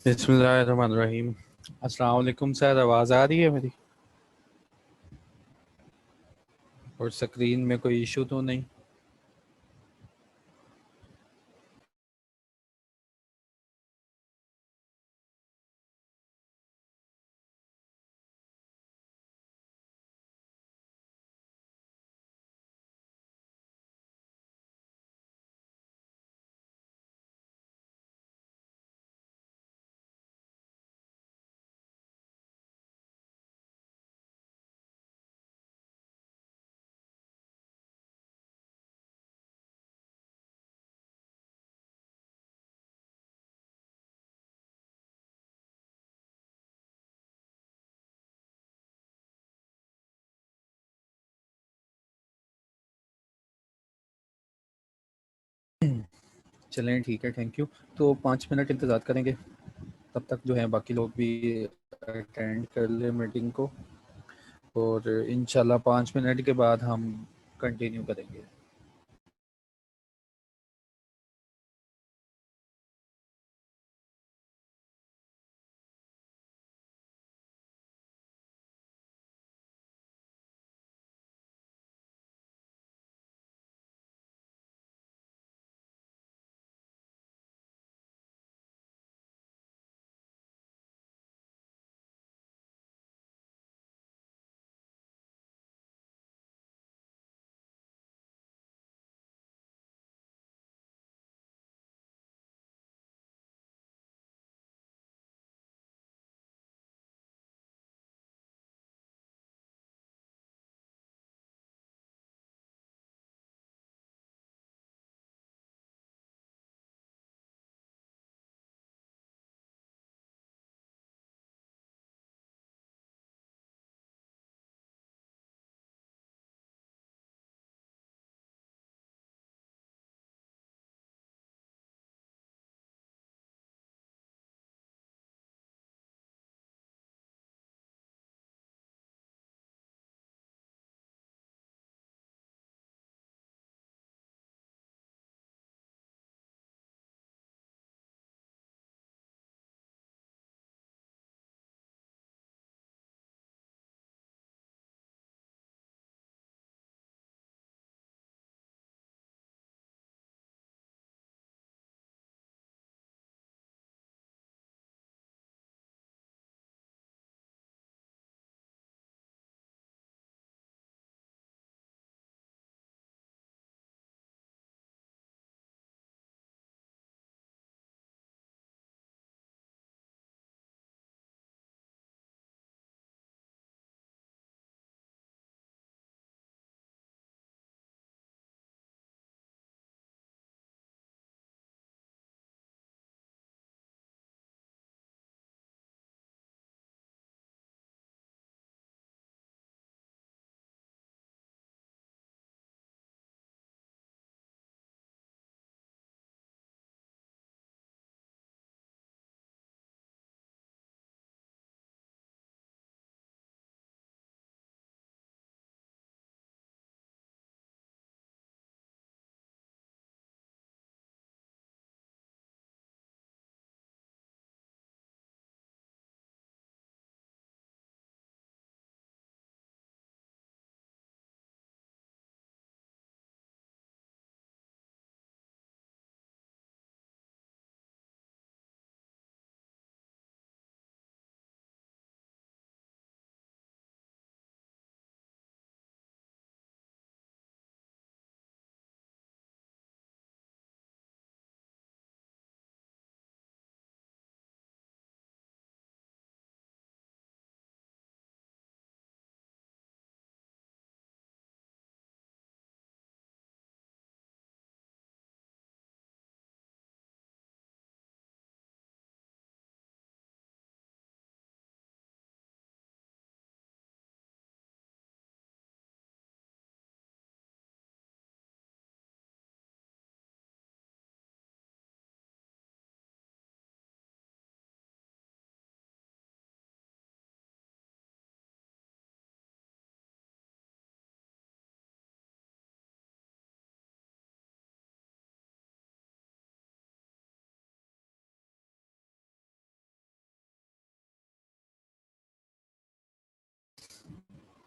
बिस्मिल्लाहिर्रहमानिर्रहीम। अस्सलाम वालेकुम सर, आवाज़ आ रही है मेरी? और स्क्रीन में कोई इशू तो नहीं? चलें, ठीक है, थैंक यू। तो 5 मिनट इंतज़ार करेंगे, तब तक जो है बाकी लोग भी अटेंड कर ले मीटिंग को, और इंशाल्लाह 5 मिनट के बाद हम कंटिन्यू करेंगे।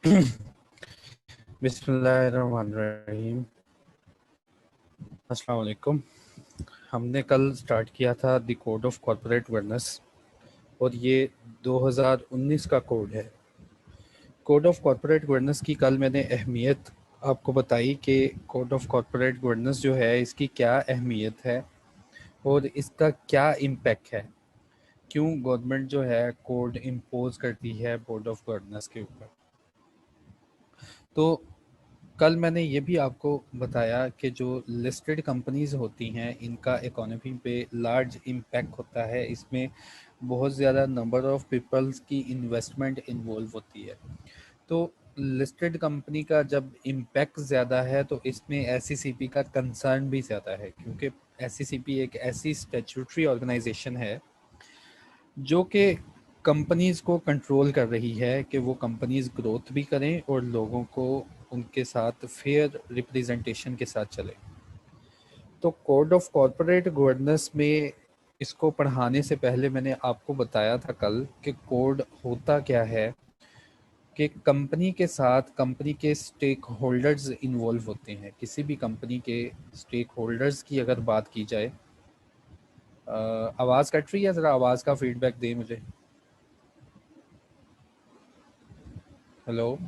बिस्मिल्लाहिर्रहमानिर्रहीम। अस्सलाम वालेकुम। हमने कल स्टार्ट किया था the code of corporate governance और ये 2019 का कोड है। कोड ऑफ कॉर्पोरेट गवर्नेंस की कल मैंने अहमियत आपको बताई कि कोड ऑफ कॉर्पोरेट गवर्नेंस जो है इसकी क्या अहमियत है और इसका क्या इम्पेक्ट है, क्यों गवर्नमेंट जो है कोड इम्पोज करती है बोर्ड ऑफ गवर्नेंस के ऊपर। तो कल मैंने ये भी आपको बताया कि जो लिस्टेड कंपनीज होती हैं इनका इकोनॉमी पे लार्ज इम्पैक्ट होता है, इसमें बहुत ज़्यादा नंबर ऑफ़ पीपल्स की इन्वेस्टमेंट इन्वॉल्व होती है। तो लिस्टेड कंपनी का जब इम्पैक्ट ज़्यादा है तो इसमें एसईसीपी का कंसर्न भी ज़्यादा है, क्योंकि एसईसीपी एक ऐसी स्टैट्यूटरी ऑर्गेनाइजेशन है जो कि कंपनीज को कंट्रोल कर रही है कि वो कंपनीज ग्रोथ भी करें और लोगों को उनके साथ फेयर रिप्रेजेंटेशन के साथ चले। तो कोड ऑफ कॉरपोरेट गवर्नेंस में इसको पढ़ाने से पहले मैंने आपको बताया था कल कि कोड होता क्या है, कि कंपनी के साथ कंपनी के स्टेक होल्डर्स इन्वॉल्व होते हैं। किसी भी कंपनी के स्टेक होल्डर्स की अगर बात की जाए, आवाज़ कट रही है, ज़रा आवाज़ का फीडबैक दें मुझे। हेलो,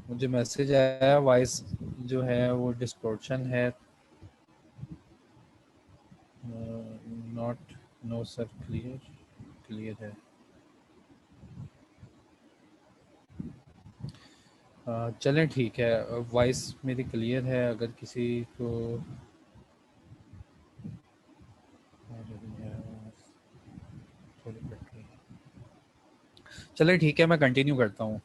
मुझे मैसेज आया वॉइस जो है वो डिस्टॉर्शन है। Not, no sir, clear clear है। चलें ठीक है, वॉइस मेरी क्लियर है। अगर किसी को थोड़ी कट रही है, चलें ठीक है, मैं कंटिन्यू करता हूँ।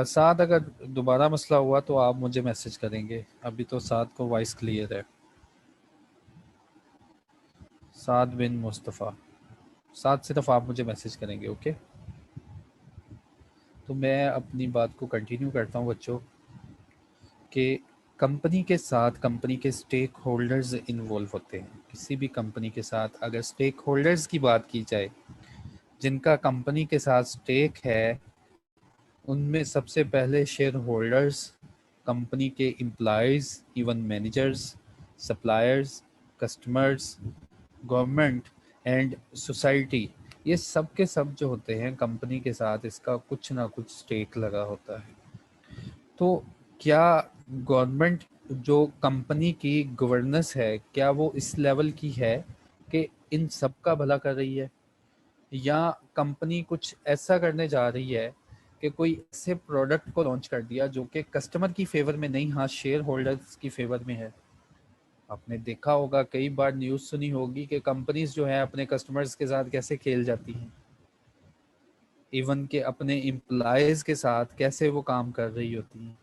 साथ अगर दोबारा मसला हुआ तो आप मुझे मैसेज करेंगे। अभी तो साथ को वॉइस क्लियर है। साद बिन मुस्तफ़ा, साथ सिर्फ आप मुझे मैसेज करेंगे, ओके। तो मैं अपनी बात को कंटिन्यू करता हूँ बच्चों, कि कंपनी के साथ कंपनी के स्टेक होल्डर्स इन्वॉल्व होते हैं। किसी भी कंपनी के साथ अगर स्टेक होल्डर्स की बात की जाए, जिनका कंपनी के साथ स्टेक है, उनमें सबसे पहले शेयर होल्डर्स, कंपनी के employees, even managers, suppliers, customers, government and society, ये सब के सब जो होते हैं कंपनी के साथ, इसका कुछ ना कुछ स्टेक लगा होता है। तो क्या गवर्नमेंट जो कंपनी की गवर्नेंस है, क्या वो इस लेवल की है कि इन सब का भला कर रही है, या कंपनी कुछ ऐसा करने जा रही है कि कोई ऐसे प्रोडक्ट को लॉन्च कर दिया जो कि कस्टमर की फेवर में नहीं, हाँ शेयर होल्डर्स की फेवर में है। आपने देखा होगा, कई बार न्यूज़ सुनी होगी कि कंपनीज जो है अपने कस्टमर्स के साथ कैसे खेल जाती हैं, इवन के अपने एम्प्लॉयज़ के साथ कैसे वो काम कर रही होती हैं।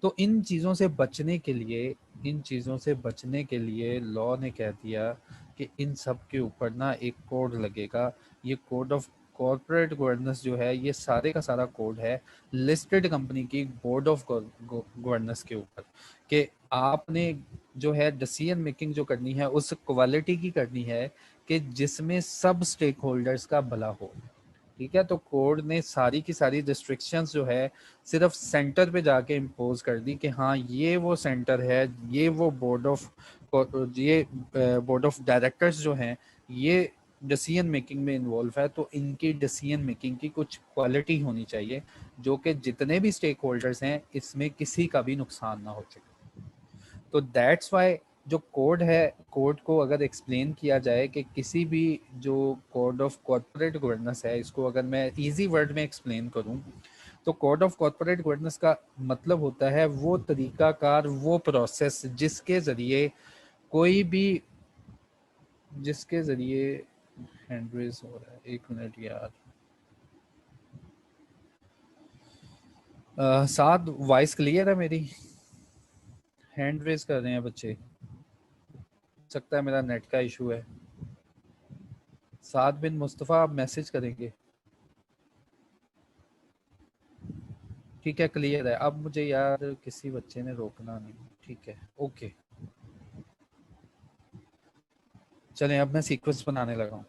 तो इन चीज़ों से बचने के लिए, इन चीज़ों से बचने के लिए लॉ ने कह दिया कि इन सब के ऊपर ना एक कोड लगेगा। ये कोड ऑफ कॉर्पोरेट गवर्नेंस जो है, ये सारे का सारा कोड है लिस्टेड कंपनी की बोर्ड ऑफ गवर्नेंस के ऊपर, कि आपने जो है डिसीजन मेकिंग जो करनी है उस क्वालिटी की करनी है कि जिसमें सब स्टेक होल्डर्स का भला हो। ठीक है, तो कोर्ट ने सारी की सारी रिस्ट्रिक्शंस जो है सिर्फ सेंटर पे जाके इम्पोज कर दी कि हाँ ये वो सेंटर है, ये वो बोर्ड ऑफ डायरेक्टर्स जो हैं ये डिसीजन मेकिंग में इन्वॉल्व है, तो इनकी डिसीजन मेकिंग की कुछ क्वालिटी होनी चाहिए जो कि जितने भी स्टेक होल्डर्स हैं इसमें किसी का भी नुकसान ना हो सके। तो दैट्स वाई जो कोड है, कोड को अगर एक्सप्लेन किया जाए कि किसी भी जो कोड ऑफ कॉर्पोरेट गवर्नेंस है, इसको अगर मैं इजी वर्ड में एक्सप्लेन करूं, तो कोड ऑफ कॉर्पोरेट गवर्नेंस का मतलब होता है वो तरीकाकार, वो प्रोसेस जिसके ज़रिए कोई भी, जिसके ज़रिए हैंड रेज हो रहा है, एक मिनट यार। साथ वॉइस क्लियर है मेरी? हैंड रेज कर रहे हैं बच्चे, सकता है मेरा नेट का इशू है। साद बिन मुस्तफ़ा आप मैसेज करेंगे, ठीक है क्लियर है। अब मुझे यार किसी बच्चे ने रोकना नहीं, ठीक है ओके। चलें अब मैं सीक्वेंस बनाने लगा हूँ।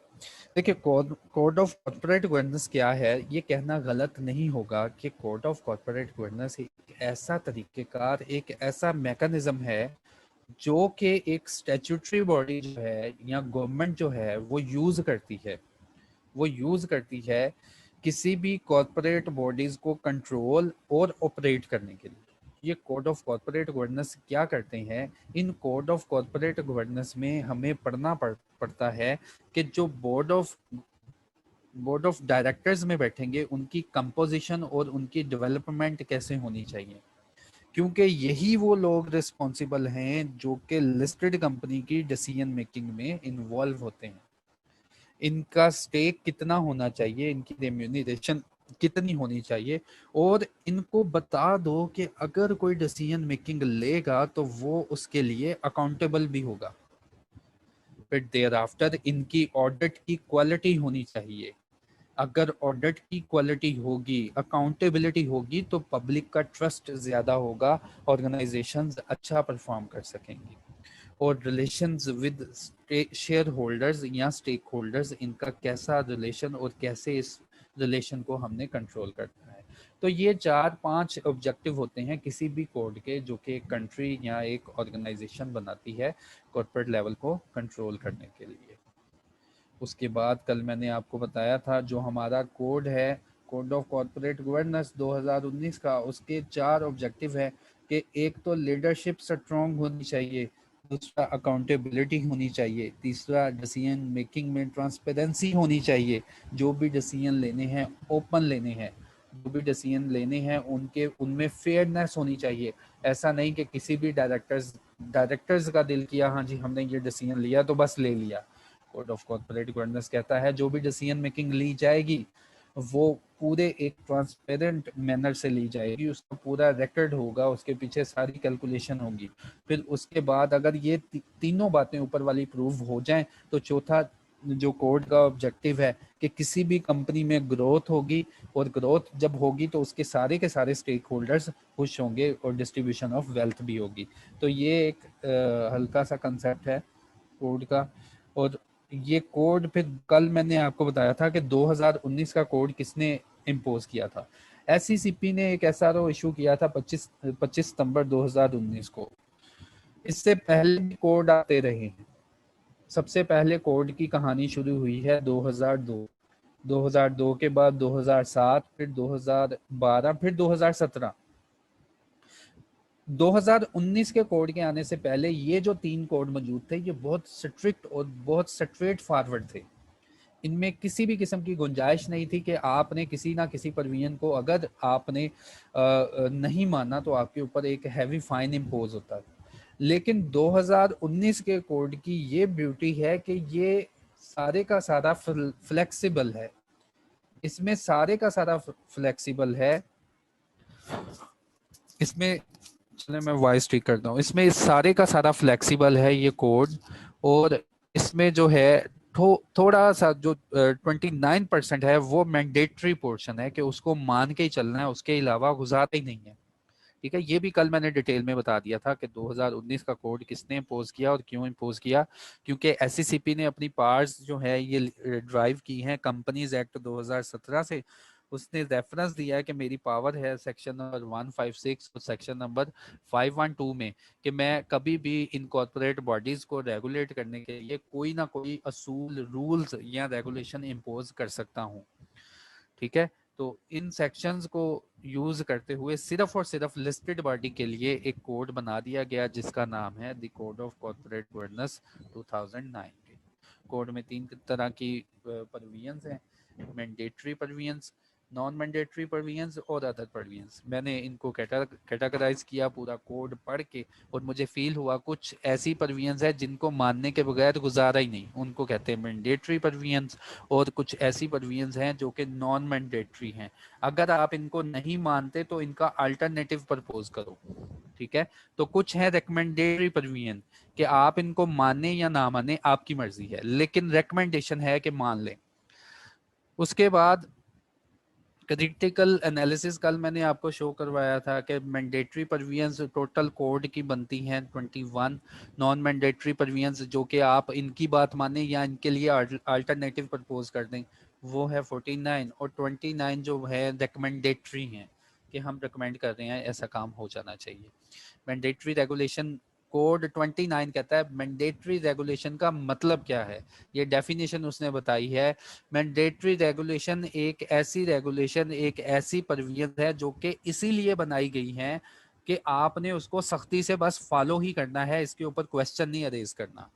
देखिए, कोड ऑफ कॉर्पोरेट गवर्नेंस क्या है, ये कहना गलत नहीं होगा कि कोड ऑफ कॉर्पोरेट गवर्नेंस एक ऐसा तरीक़ेकार, एक ऐसा मैकेनिज्म है जो कि एक स्टैट्यूटरी बॉडी जो है या गवर्नमेंट जो है वो यूज़ करती है, किसी भी कॉर्पोरेट बॉडीज़ को कंट्रोल और ऑपरेट करने के लिए। ये कोड ऑफ कॉर्पोरेट गवर्नेंस क्या करते हैं, इन कोड ऑफ कॉर्पोरेट गवर्नेंस में हमें पढ़ना पड़ता है कि जो बोर्ड ऑफ डायरेक्टर्स में बैठेंगे उनकी कंपोजिशन और उनकी डेवलपमेंट कैसे होनी चाहिए, क्योंकि यही वो लोग रिस्पॉन्सिबल हैं जो कि लिस्टेड कंपनी की डिसीजन मेकिंग में इन्वॉल्व होते हैं। इनका स्टेक कितना होना चाहिए, इनकी रेम्यूनरेशन कितनी होनी चाहिए, और इनको बता दो कि अगर कोई डिसीजन मेकिंग लेगा तो वो उसके लिए अकाउंटेबल भी होगा। फिर देयर आफ्टर इनकी ऑडिट की क्वालिटी होनी चाहिए। अगर ऑडिट की क्वालिटी होगी, अकाउंटेबिलिटी होगी, तो पब्लिक का ट्रस्ट ज़्यादा होगा, ऑर्गेनाइजेशंस अच्छा परफॉर्म कर सकेंगी। और रिलेशंस विद शेयर होल्डर्स या स्टेक होल्डर्स, इनका कैसा रिलेशन और कैसे इस रिलेशन को हमने कंट्रोल करना है। तो ये 4-5 ऑब्जेक्टिव होते हैं किसी भी कोड के, जो कि एक कंट्री या एक ऑर्गेनाइजेशन बनाती है कॉर्पोरेट लेवल को कंट्रोल करने के लिए। उसके बाद कल मैंने आपको बताया था जो हमारा कोड है, कोड ऑफ कॉर्पोरेट गवर्नेंस 2019 का, उसके 4 ऑब्जेक्टिव है कि एक तो लीडरशिप स्ट्रॉन्ग होनी चाहिए, दूसरा अकाउंटेबिलिटी होनी चाहिए, तीसरा डिसीजन मेकिंग में ट्रांसपेरेंसी होनी चाहिए, जो भी डिसीजन लेने हैं ओपन लेने हैं, जो भी डिसीजन लेने हैं उनके उनमें फेयरनेस होनी चाहिए। ऐसा नहीं कि किसी भी डायरेक्टर्स का दिल किया, हाँ जी हमने ये डिसीजन लिया तो बस ले लिया। कोड ऑफ कॉर्पोरेट गवर्नेंस कहता है जो भी डिसीजन मेकिंग ली जाएगी वो पूरे एक ट्रांसपेरेंट मैनर से ली जाएगी, उसका पूरा रिकॉर्ड होगा, उसके पीछे सारी कैलकुलेशन होगी। फिर उसके बाद अगर ये तीनों बातें ऊपर वाली प्रूव हो जाएं तो चौथा जो कोड का ऑब्जेक्टिव है कि किसी भी कंपनी में ग्रोथ होगी, और ग्रोथ जब होगी तो उसके सारे के सारे स्टेक होल्डर्स खुश होंगे और डिस्ट्रीब्यूशन ऑफ वेल्थ भी होगी। तो ये एक हल्का सा कंसेप्ट है कोड का। और ये कोड फिर कल मैंने आपको बताया था कि 2019 का कोड किसने इम्पोज किया था। एससीसीपी ने एक एसआरओ इशू किया था 25 सितंबर 2019 को। इससे पहले भी कोड आते रहे हैं। सबसे पहले कोड की कहानी शुरू हुई है 2002 के बाद 2007, फिर 2012, फिर 2017। 2019 के कोड के आने से पहले ये जो 3 कोड मौजूद थे ये बहुत स्ट्रिक्ट और बहुत स्ट्रेट फॉरवर्ड थे। इनमें किसी भी किस्म की गुंजाइश नहीं थी कि आपने किसी ना किसी प्रोविजन को अगर आपने नहीं माना तो आपके ऊपर एक हैवी फाइन इम्पोज होता है। लेकिन 2019 के कोड की ये ब्यूटी है कि ये सारे का सारा फ्लेक्सिबल है। इसमें सारे का सारा फ्लेक्सिबल है। इसमें चले मैं वॉइस ठीक करता हूँ। इसमें सारे का सारा फ्लेक्सिबल है ये कोड। और इसमें जो है थोड़ा सा जो 29% है वो मैंडेटरी पोर्शन है कि उसको मान के ही चलना है, उसके अलावा गुजारा ही नहीं है। ठीक है, ये भी कल मैंने डिटेल में बता दिया था कि 2019 का कोड किसने इम्पोज किया और क्यों इम्पोज किया। क्योंकि एससीसीपी ने अपनी पार्ट्स जो है ये ड्राइव की हैं कंपनीज एक्ट 2017 से। उसने रेफरेंस दिया है कि मेरी पावर है सेक्शन नंबर 156 और सेक्शन नंबर 512 में कि मैं कभी भी इन कॉर्पोरेट बॉडीज को रेगुलेट करने के लिए कोई ना कोई असूल, रूल्स या रेगुलेशन इम्पोज कर सकता हूँ। ठीक है, तो इन सेक्शंस को यूज करते हुए सिर्फ और सिर्फ लिस्टेड बॉडी के लिए एक कोड बना दिया गया जिसका नाम है the code of corporate governance 2019। Code में 3 तरह की प्रोविजंस हैं, mandatory provisions, non mandatory provisions और अदर प्रोविजंस। मैंने इनको कैटेगराइज किया पूरा कोड पढ़ के, और मुझे फील हुआ कुछ ऐसी प्रोविजंस है जिनको मानने के बगैर गुजारा ही नहीं, उनको कहते हैं मैंडेटरी प्रोविजंस। और कुछ ऐसी प्रोविजंस हैं जो कि नॉन मैंडेटरी हैं, अगर आप इनको नहीं मानते तो इनका अल्टरनेटिव प्रपोज करो। ठीक है, तो कुछ है रिकमेंडेटरी प्रोविजन कि आप इनको माने या ना माने आपकी मर्जी है, लेकिन रिकमेंडेशन है कि मान लें। उसके बाद क्रिटिकल एनालिसिस कल मैंने आपको शो करवाया था कि मैंडेटरी परवियंस टोटल कोड की बनती हैं 21, नॉन मैंडेटरी परवियंस जो कि आप इनकी बात माने या इनके लिए अल्टरनेटिव प्रपोज कर दें वो है 49, और 29 जो है रिकमेंडेटरी हैं कि हम रिकमेंड कर रहे हैं ऐसा काम हो जाना चाहिए। मैंडेटरी रेगुलेशन कोड 29 कहता है मैंडेटरी रेगुलेशन का मतलब क्या है, ये डेफिनेशन उसने बताई है। मैंडेटरी रेगुलेशन एक ऐसी परवियन है जो कि इसीलिए बनाई गई है कि आपने उसको सख्ती से बस फॉलो ही करना है, इसके ऊपर क्वेश्चन नहीं अरेज करना।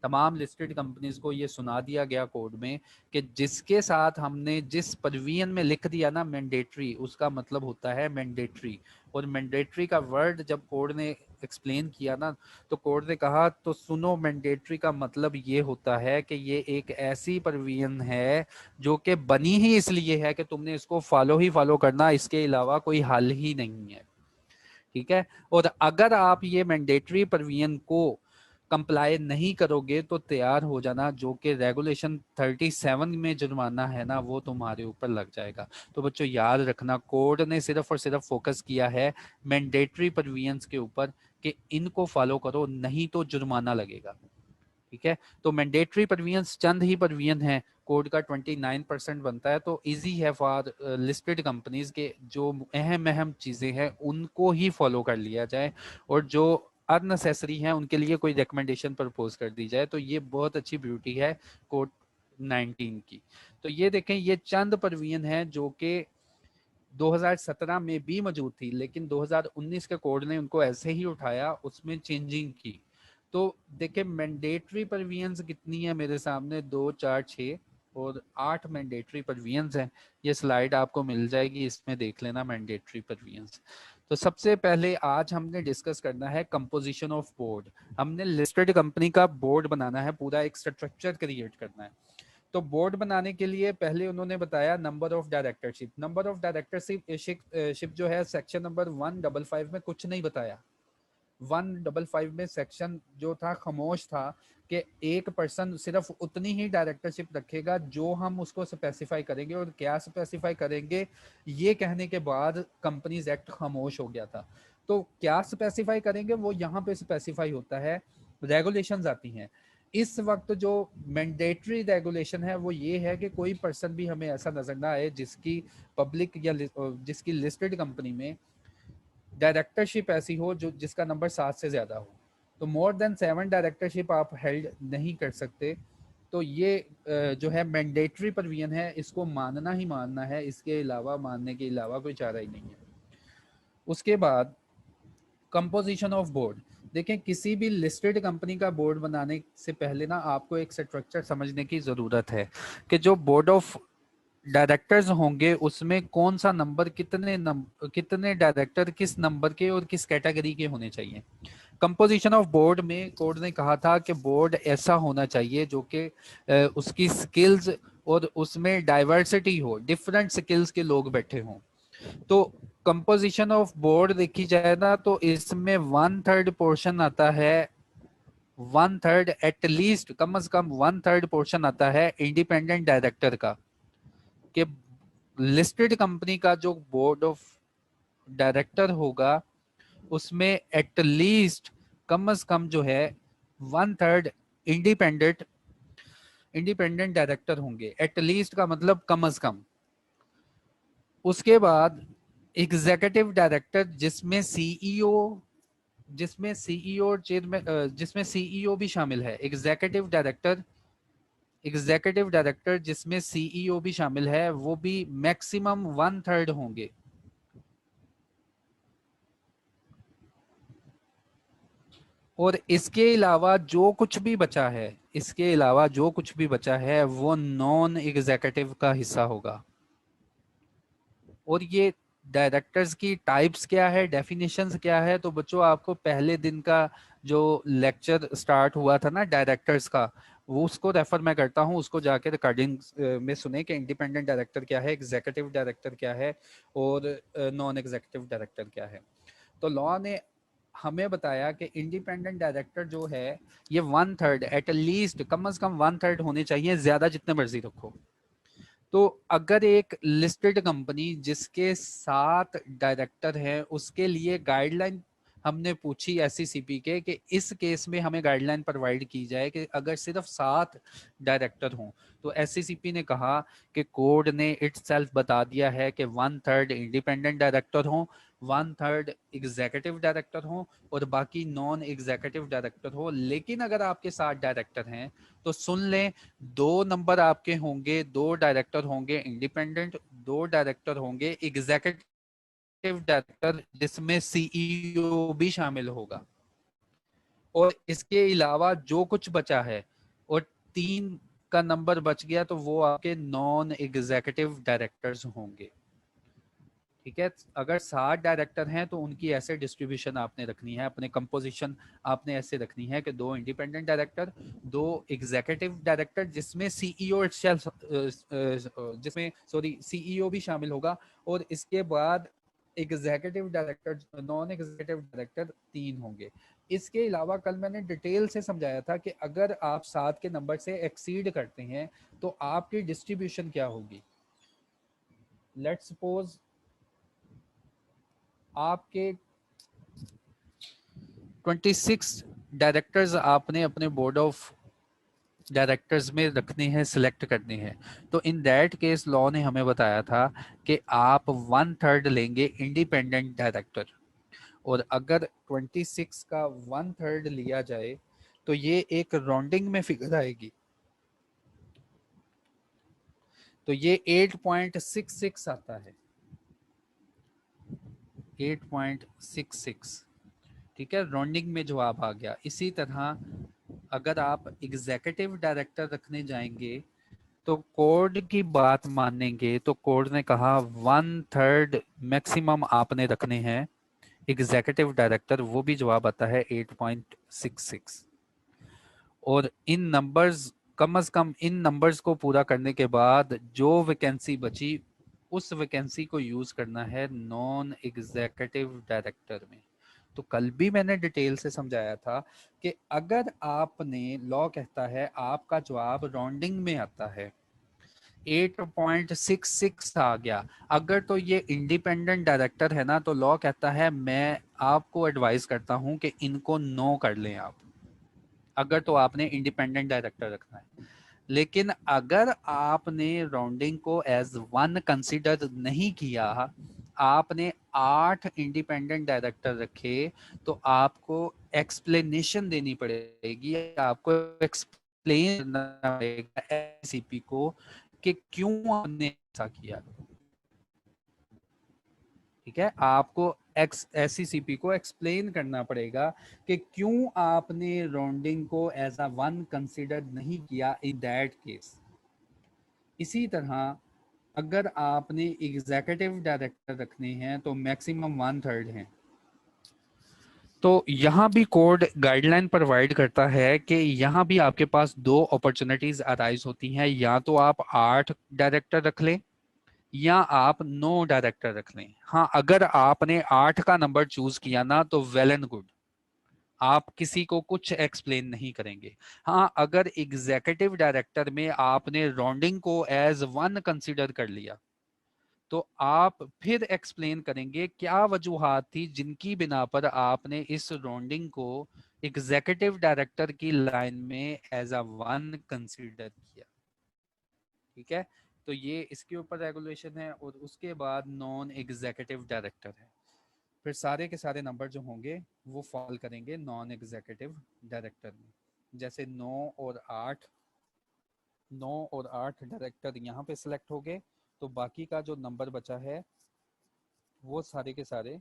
तमाम लिस्टेड कंपनीज को ये सुना दिया गया कोड में कि जिसके साथ हमने जिस परवियन में लिख दिया ना मैंडेटरी, उसका मतलब होता है मैंडेटरी। और मैंडेटरी का वर्ड जब कोड ने एक्सप्लेन किया ना, तो कोड ने कहा तो सुनो, मैंडेटरी का मतलब ये होता है कि ये एक ऐसी परवियन है जो कि बनी ही इसलिए है कि तुमने इसको फॉलो ही फॉलो करना, इसके अलावा कोई हल ही नहीं है। ठीक है, और अगर आप ये मैंडेटरी परवियन को कंप्लाई नहीं करोगे तो तैयार हो जाना, जो कि रेगुलेशन 37 में जुर्माना है ना, वो तुम्हारे ऊपर लग जाएगा। तो बच्चों याद रखना, कोड ने सिर्फ और सिर्फ फोकस किया है मैंडेटरी परवियंस के ऊपर कि इनको फॉलो करो नहीं तो जुर्माना लगेगा। ठीक है, तो मैंडेटरी परवियंस चंद ही परवियन है, कोड का 29% बनता है, तो इजी है फॉर लिस्टेड कंपनीज के जो अहम अहम चीजें हैं उनको ही फॉलो कर लिया जाए, और जो अननेसेसरी है उनके लिए कोई रिकमेंडेशन प्रपोज कर दी जाए। तो ये बहुत अच्छी ब्यूटी है कोड 19 की। तो ये देखें, ये चंद परवियन है जो कि 2017 में भी मौजूद थी, लेकिन 2019 के कोड ने उनको ऐसे ही उठाया, उसमें चेंजिंग की। तो देखिए मैंडेटरी परवियंस कितनी है मेरे सामने, 2 4 6 और 8 मैंडेटरी परवियंस हैं। ये स्लाइड आपको मिल जाएगी, इसमें देख लेना मैंडेटरी परवियंस। तो सबसे पहले आज हमने डिस्कस करना है कंपोजिशन ऑफ बोर्ड। हमने लिस्टेड कंपनी का बोर्ड बनाना है, पूरा एक स्ट्रक्चर क्रिएट करना है। तो बोर्ड बनाने के लिए पहले उन्होंने बताया number of directorship. Number of directorship जो है सेक्शन नंबर 155 में कुछ नहीं बताया। 155 में सेक्शन जो था खामोश था कि एक पर्सन सिर्फ उतनी ही डायरेक्टरशिप रखेगा जो हम उसको स्पेसिफाई करेंगे, और क्या स्पेसिफाई करेंगे ये कहने के बाद कंपनीज एक्ट खामोश हो गया था। तो क्या स्पेसिफाई करेंगे वो यहाँ पे स्पेसिफाई होता है, रेगुलेशंस आती हैं। इस वक्त जो मैंडेटरी रेगुलेशन है वो ये है कि कोई पर्सन भी हमें ऐसा नजर ना आए जिसकी पब्लिक या जिसकी लिस्टेड कंपनी में डायरेक्टरशिप ऐसी हो जो जिसका नंबर 7 से ज्यादा हो। तो मोर देन 7 डायरेक्टरशिप आप हेल्ड नहीं कर सकते। तो ये जो है मैंडेटरी परवियन है, इसको मानना ही मानना है, इसके अलावा मानने के अलावा कोई चारा ही नहीं है। उसके बाद कंपोजिशन ऑफ बोर्ड। देखें, किसी भी लिस्टेड कंपनी का बोर्ड बनाने से पहले ना आपको एक स्ट्रक्चर समझने की ज़रूरत है कि जो बोर्ड ऑफ डायरेक्टर्स होंगे उसमें कौन सा नंबर, कितने डायरेक्टर किस नंबर के और किस कैटेगरी के होने चाहिए। कंपोजिशन ऑफ बोर्ड में कोड ने कहा था कि बोर्ड ऐसा होना चाहिए जो कि उसकी स्किल्स और उसमें डाइवर्सिटी हो, डिफरेंट स्किल्स के लोग बैठे हों। तो कंपोजिशन ऑफ बोर्ड देखी जाए ना तो इसमें 1/3 पोर्शन आता है, 1/3 एटलीस्ट, कम से कम 1/3 पोर्शन आता है इंडिपेंडेंट डायरेक्टर का। कि लिस्टेड कंपनी का जो बोर्ड ऑफ डायरेक्टर होगा उसमें एटलीस्ट कम से कम जो है 1/3 इंडिपेंडेंट इंडिपेंडेंट डायरेक्टर होंगे। एटलीस्ट का मतलब कम से कम। उसके बाद एग्जीक्यूटिव डायरेक्टर जिसमें सीईओ और चेयरमैन, जिसमें सीईओ भी शामिल है। एग्जीक्यूटिव डायरेक्टर जिसमें सीईओ भी शामिल है, वो भी मैक्सिमम 1/3 होंगे। और इसके अलावा जो कुछ भी बचा है, इसके अलावा जो कुछ भी बचा है वो नॉन एग्जीक्यूटिव का हिस्सा होगा। और ये डायरेक्टर्स की टाइप्स क्या है, डेफिनेशंस क्या है, तो बच्चों आपको पहले दिन का जो लेक्चर स्टार्ट हुआ था ना डायरेक्टर्स का, वो उसको रेफर मैं करता हूँ, उसको जाके रिकॉर्डिंग में सुने कि इंडिपेंडेंट डायरेक्टर क्या है, एग्जीक्यूटिव डायरेक्टर क्या है और नॉन एग्जीक्यूटिव डायरेक्टर क्या है। तो लॉ ने हमें बताया कि इंडिपेंडेंट डायरेक्टर जो है ये 1/3 एटलीस्ट, कम से कम 1/3 होने चाहिए, ज्यादा जितने मर्जी रखो। तो अगर एक लिस्टेड कंपनी जिसके 7 डायरेक्टर हैं उसके लिए गाइडलाइन हमने पूछी एससीसीपी के कि इस केस में हमें गाइडलाइन प्रोवाइड की जाए कि अगर सिर्फ 7 डायरेक्टर हों, तो एससीसीपी ने कहा कि कोड ने इटसेल्फ बता दिया है कि 1/3 इंडिपेंडेंट डायरेक्टर हों, 1/3 एग्जीक्यूटिव डायरेक्टर हों और बाकी नॉन एग्जीक्यूटिव डायरेक्टर हो। लेकिन अगर आपके 7 डायरेक्टर हैं तो सुन लें, 2 नंबर आपके होंगे, 2 डायरेक्टर होंगे इंडिपेंडेंट, 2 डायरेक्टर होंगे एग्जीक्यूटिव डायरेक्टर जिसमें सीईओ भी शामिल होगा। और इसके अलावा जो कुछ बचा है और 3 का नंबर बच गया तो वो आपके नॉन एग्जीक्यूटिव डायरेक्टर्स होंगे। ठीक है, अगर 7 डायरेक्टर हैं तो उनकी ऐसे डिस्ट्रीब्यूशन आपने रखनी है, अपने कंपोजिशन आपने ऐसे रखनी है कि 2 इंडिपेंडेंट डायरेक्टर, 2 एग्जीक्यूटिव डायरेक्टर जिसमें सीईओ इटसेल्फ जिसमें सॉरी सीईओ भी शामिल होगा, और इसके बाद executive director, non executive director 3 होंगे। इसके अलावा कल मैंने डिटेल से समझाया था कि अगर आप 7 के नंबर से एक्सीड करते हैं तो आपकी डिस्ट्रीब्यूशन क्या होगी। लेट्स सपोज आपके 26 डायरेक्टर्स आपने अपने बोर्ड ऑफ डायरेक्टर्स में रखने हैं, सिलेक्ट करने हैं। तो इन दैट केस लॉ ने हमें बताया था कि आप 1/3 लेंगे इंडिपेंडेंट डायरेक्टर, और अगर 26 का 1/3 लिया जाए तो ये एक राउंडिंग में फिगर आएगी, तो ये 8.66 आता है, 8.66। ठीक है, राउंडिंग में जवाब आ गया। इसी तरह अगर आप एग्जीक्यूटिव डायरेक्टर रखने जाएंगे तो कोड की बात मानेंगे तो कोड ने कहा 1/3 मैक्सिमम आपने रखने हैं एग्जीक्यूटिव डायरेक्टर, वो भी जवाब आता है 8.66। और इन नंबर्स, कम से कम इन नंबर्स को पूरा करने के बाद जो वैकेंसी बची उस वैकेंसी को यूज करना है नॉन एग्जीक्यूटिव डायरेक्टर में। तो कल भी मैंने डिटेल से समझाया था कि अगर आपने, लॉ कहता है आपका जवाब राउंडिंग में आता है 8.66 आ गया अगर, तो ये इंडिपेंडेंट डायरेक्टर है ना, तो लॉ कहता है मैं आपको एडवाइस करता हूं कि इनको नो कर लें आप, अगर तो आपने इंडिपेंडेंट डायरेक्टर रखना है। लेकिन अगर आपने राउंडिंग को एज 1 कंसीडर नहीं किया, आपने 8 इंडिपेंडेंट डायरेक्टर रखे, तो आपको एक्सप्लेनेशन देनी पड़ेगी, आपको एक्सप्लेन करना पड़ेगा एससीपी को कि क्यों आपने ऐसा किया। ठीक है, आपको एससीसीपी को एक्सप्लेन करना पड़ेगा कि क्यों आपने राउंडिंग को एज अ 1 कंसीडर नहीं किया इन दैट केस। इसी तरह अगर आपने एग्जीक्यूटिव डायरेक्टर रखने हैं तो मैक्सिमम 1/3 हैं। तो यहाँ भी कोड गाइडलाइन प्रोवाइड करता है कि यहाँ भी आपके पास 2 अपॉर्चुनिटीज अराइज होती हैं, या तो आप 8 डायरेक्टर रख लें या आप 9 डायरेक्टर रख लें। हाँ, अगर आपने 8 का नंबर चूज किया ना तो वेल एंड गुड, आप किसी को कुछ एक्सप्लेन नहीं करेंगे। हाँ, अगर एग्जीक्यूटिव डायरेक्टर में आपने राउंडिंग को एज 1 कंसीडर कर लिया तो आप फिर एक्सप्लेन करेंगे क्या वजूहात थी जिनकी बिना पर आपने इस राउंडिंग को एग्जीक्यूटिव डायरेक्टर की लाइन में एज अ 1 कंसीडर किया। ठीक है, तो ये इसके ऊपर रेगुलेशन है। और उसके बाद नॉन एग्जीक्यूटिव डायरेक्टर है, फिर सारे के सारे नंबर जो होंगे वो फॉल करेंगे नॉन एग्जीक्यूटिव डायरेक्टर में। जैसे 9 और 8 डायरेक्टर यहाँ पे सिलेक्ट हो गए, तो बाकी का जो नंबर बचा है वो सारे के सारे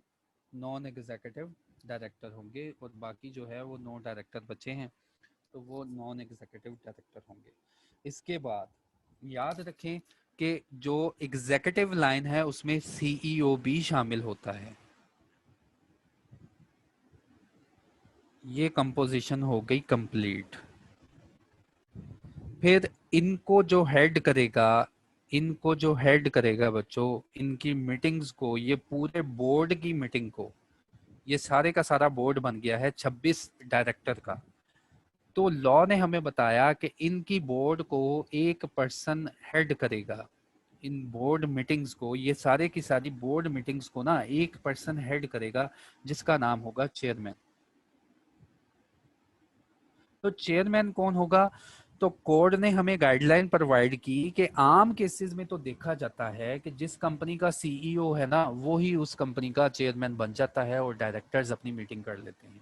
नॉन एग्जीक्यूटिव डायरेक्टर होंगे, और बाकी जो है वो 9 डायरेक्टर बचे हैं तो वो नॉन एग्जीक्यूटिव डायरेक्टर होंगे। इसके बाद याद रखें कि जो एग्जीक्यूटिव लाइन है उसमें सीईओ भी शामिल होता है। ये कंपोजिशन हो गई कंप्लीट। फिर इनको जो हेड करेगा बच्चों, इनकी मीटिंग्स को, ये पूरे बोर्ड की मीटिंग को, ये सारे का सारा बोर्ड बन गया है 26 डायरेक्टर का। तो लॉ ने हमें बताया कि इनकी बोर्ड को एक पर्सन हेड करेगा। इन बोर्ड मीटिंग्स को, ये सारे की सारी बोर्ड मीटिंग्स को ना एक पर्सन हेड करेगा जिसका नाम होगा चेयरमैन। तो चेयरमैन कौन होगा? तो कोड ने हमें गाइडलाइन प्रोवाइड की कि आम केसेस में तो देखा जाता है कि जिस कंपनी का सीईओ है ना वो ही उस कंपनी का चेयरमैन बन जाता है और डायरेक्टर्स अपनी मीटिंग कर लेते हैं।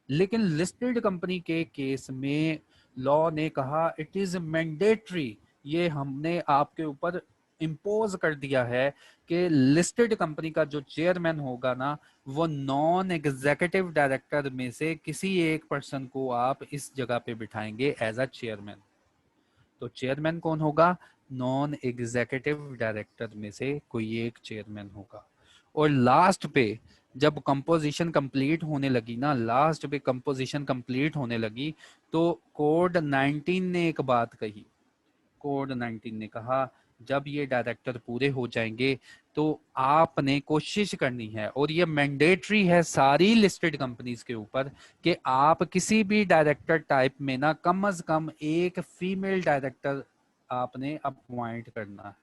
लेकिन लिस्टेड कंपनी के केस में लॉ ने कहा इट इज मैंडेटरी, ये हमने आपके ऊपर इम्पोज कर दिया है कि लिस्टेड कंपनी का जो चेयरमैन होगा ना वो नॉन एग्जीक्यूटिव डायरेक्टर में से किसी एक पर्सन को आप इस जगह पे बिठाएंगे एज अ चेयरमैन। तो चेयरमैन कौन होगा? नॉन एग्जीक्यूटिव डायरेक्टर में से कोई एक चेयरमैन होगा। और लास्ट पे जब कंपोजिशन कंप्लीट होने लगी ना, लास्ट पे कंपोजिशन कंप्लीट होने लगी तो कोड 19 ने एक बात कही। कोड 19 ने कहा जब ये डायरेक्टर पूरे हो जाएंगे तो आपने कोशिश करनी है, और ये मैंडेटरी है सारी लिस्टेड कंपनीज के ऊपर, कि आप किसी भी डायरेक्टर टाइप में ना कम से कम एक फीमेल डायरेक्टर आपने अपॉइंट करना है।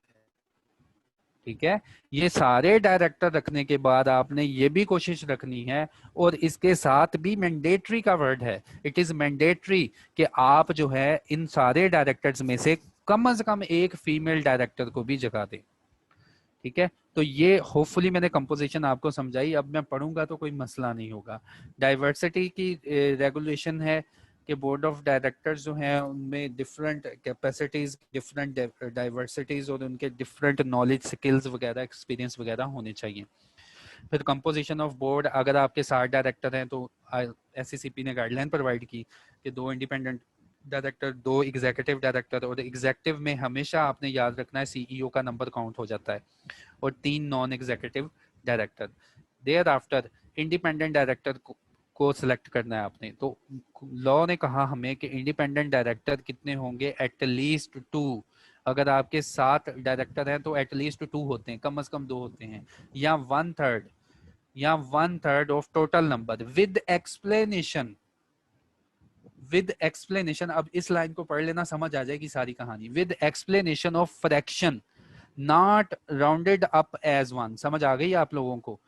ठीक है, ये सारे डायरेक्टर रखने के बाद आपने ये भी कोशिश रखनी है, और इसके साथ भी मैंडेटरी का वर्ड है, इट इज मैंडेटरी, कि आप जो है इन सारे डायरेक्टर्स में से कम एक फीमेल डायरेक्टर को भी जगह दें। ठीक है, तो ये होपफुली मैंने कंपोजिशन आपको समझाई, अब मैं पढ़ूंगा तो कोई मसला नहीं होगा। डाइवर्सिटी की रेगुलेशन है कि बोर्ड ऑफ डायरेक्टर्स जो हैं उनमें डिफरेंट कैपेसिटीज, डिफरेंट डाइवर्सिटीज और उनके डिफरेंट नॉलेज, स्किल्स वगैरह, एक्सपीरियंस वगैरह होने चाहिए। फिर कंपोजिशन ऑफ बोर्ड, अगर आपके 60 डायरेक्टर हैं तो एससीसीपी ने गाइडलाइन प्रोवाइड की कि 2 इंडिपेंडेंट डायरेक्टर, 2 एग्जीक्यूटिव डायरेक्टर, और एग्जीक्यूटिव में हमेशा आपने याद रखना है सीईओ का नंबर काउंट हो जाता है, और 3 non executive director. Thereafter independent director को सिलेक्ट करना है आपने। तो लॉ ने कहा हमें कि इंडिपेंडेंट डायरेक्टर कितने होंगे? एटलीस्ट 2। अगर आपके 7 डायरेक्टर हैं तो एटलीस्ट 2 होते हैं, कम से कम 2 होते हैं, या 1/3, या 1/3 of total number with explanation. With explanation, अब इस लाइन को पढ़ लेना, समझ आ जाएगी सारी कहानी। With explanation of fraction not rounded up as 1। समझ आ गई आप लोगों को?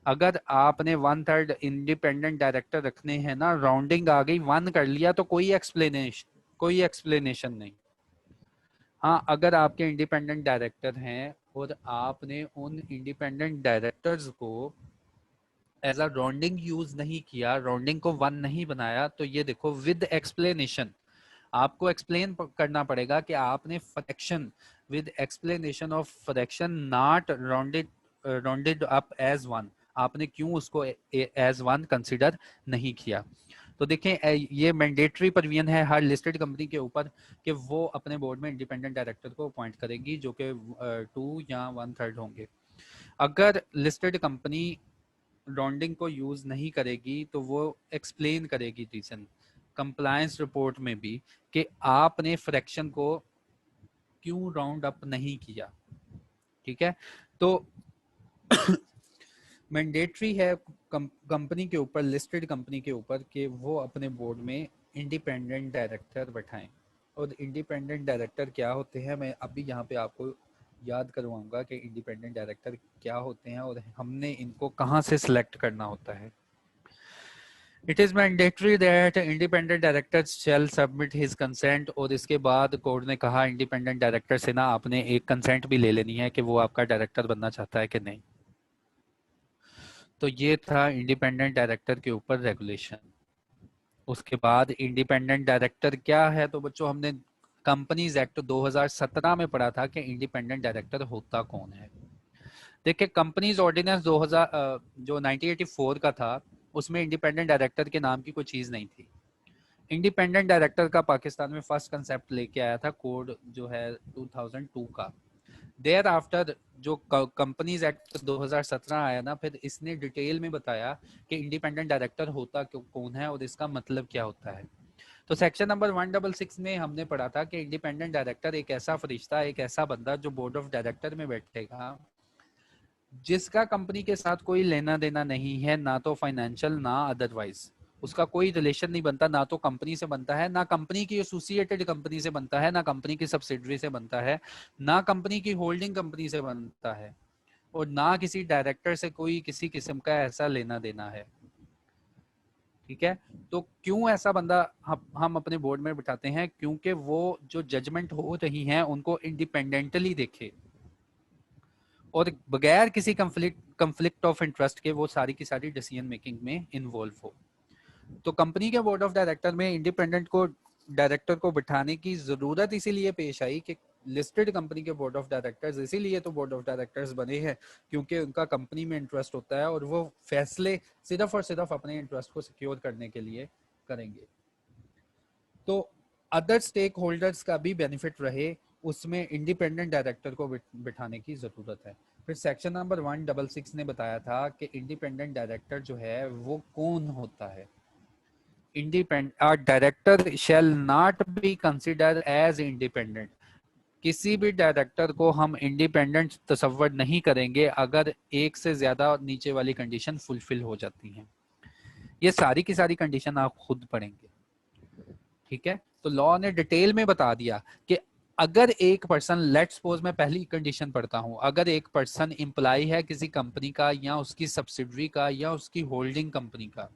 अगर आपने 1/3 इंडिपेंडेंट डायरेक्टर रखने हैं ना, राउंडिंग आ गई 1 कर लिया तो कोई एक्सप्लेनेशन नहीं। हाँ, अगर आपके इंडिपेंडेंट डायरेक्टर हैं और आपने उन इंडिपेंडेंट डायरेक्टर्स को एज अ राउंडिंग यूज नहीं किया, राउंडिंग को 1 नहीं बनाया, तो ये देखो विद एक्सप्लेनेशन, आपको एक्सप्लेन करना पड़ेगा कि आपने fraction, with explanation of fraction not rounded up as 1, आपने क्यों उसको एज 1 कंसिडर नहीं किया। तो देखें, ये मैंडेटरी प्रोविजन है हर लिस्टेड कंपनी के ऊपर कि वो अपने बोर्ड में इंडिपेंडेंट डायरेक्टर को अपॉइंट करेगी जो कि 2 या 1/3 होंगे। अगर लिस्टेड कंपनी राउंडिंग को यूज नहीं करेगी तो वो एक्सप्लेन करेगी रीजन कंप्लायंस रिपोर्ट में भी कि आपने फ्रैक्शन को क्यों राउंड अप नहीं किया। ठीक है, तो मैंडेटरी है कंपनी के ऊपर, लिस्टेड कंपनी के ऊपर, कि वो अपने बोर्ड में इंडिपेंडेंट डायरेक्टर बैठाएं। और इंडिपेंडेंट डायरेक्टर क्या होते हैं, मैं अभी यहाँ पे आपको याद करवाऊंगा कि इंडिपेंडेंट डायरेक्टर क्या होते हैं और हमने इनको कहाँ से सिलेक्ट करना होता है। It is mandatory that independent director shall submit his consent. और इसके बाद कोर्ट ने कहा इंडिपेंडेंट डायरेक्टर से ना आपने एक कंसेंट भी ले लेनी है कि वो आपका डायरेक्टर बनना चाहता है कि नहीं। तो ये था इंडिपेंडेंट डायरेक्टर के ऊपर रेगुलेशन। उसके बाद इंडिपेंडेंट डायरेक्टर क्या है, तो बच्चों हमने कंपनीज एक्ट 2017 में पढ़ा था कि इंडिपेंडेंट डायरेक्टर होता कौन है। देखिए, कंपनीज ऑर्डिनेंस 2000 जो 1984 का था उसमें इंडिपेंडेंट डायरेक्टर के नाम की कोई चीज नहीं थी। इंडिपेंडेंट डायरेक्टर का पाकिस्तान में फर्स्ट कंसेप्ट लेके आया था कोड जो है 2002 का। देयर आफ्टर जो कंपनीज एक्ट 2017 आया ना, फिर इसने डिटेल में बताया कि इंडिपेंडेंट डायरेक्टर होता कौन है और इसका मतलब क्या होता है। तो सेक्शन नंबर 166 में हमने पढ़ा था कि इंडिपेंडेंट डायरेक्टर एक ऐसा फरिश्ता, एक ऐसा बंदा जो बोर्ड ऑफ डायरेक्टर में बैठेगा, जिसका कंपनी के साथ कोई लेना देना नहीं है, ना तो फाइनेंशियल ना अदरवाइज। उसका कोई रिलेशन नहीं बनता, ना तो कंपनी से बनता है, ना कंपनी की एसोसिएटेड कंपनी से बनता है, ना कंपनी की सब्सिडरी से बनता है, ना कंपनी की होल्डिंग कंपनी से बनता है, और ना किसी डायरेक्टर से कोई किसी किस्म का ऐसा लेना देना है। ठीक है, तो क्यों ऐसा बंदा हम अपने बोर्ड में बिठाते हैं? क्योंकि वो जो जजमेंट हो रही हैं उनको इंडिपेंडेंटली देखे और बगैर किसी कंफ्लिक्ट ऑफ इंटरेस्ट के वो सारी की सारी डिसीजन मेकिंग में इन्वॉल्व हो। तो कंपनी के बोर्ड ऑफ डायरेक्टर में इंडिपेंडेंट को डायरेक्टर को बिठाने की जरूरत इसीलिए पेश आई कि लिस्टेड कंपनी के बोर्ड ऑफ डायरेक्टर्स इसीलिए तो बोर्ड ऑफ डायरेक्टर्स बने हैं क्योंकि उनका कंपनी में इंटरेस्ट होता है और वो फैसले सिर्फ और सिर्फ अपने इंटरेस्ट को सिक्योर करने के लिए करेंगे। तो अदर स्टेक होल्डर्स का भी बेनिफिट रहे, उसमें इंडिपेंडेंट डायरेक्टर को बिठाने की जरूरत है। फिर सेक्शन नंबर 166 ने बताया था कि इंडिपेंडेंट डायरेक्टर जो है वो कौन होता है। A director shall not be considered as independent। किसी भी डायरेक्टर को हम इंडिपेंडेंट तस्वर नहीं करेंगे अगर एक से ज्यादा नीचे वाली कंडीशन फुलफिल हो जाती हैं। ये सारी की सारी कंडीशन आप खुद पढ़ेंगे। ठीक है, तो लॉ ने डिटेल में बता दिया कि अगर एक पर्सन, लेट्स सपोज मैं पहली कंडीशन पढ़ता हूं, अगर एक पर्सन एम्प्लॉय है किसी कंपनी का या उसकी सब्सिडरी का या उसकी होल्डिंग कंपनी का,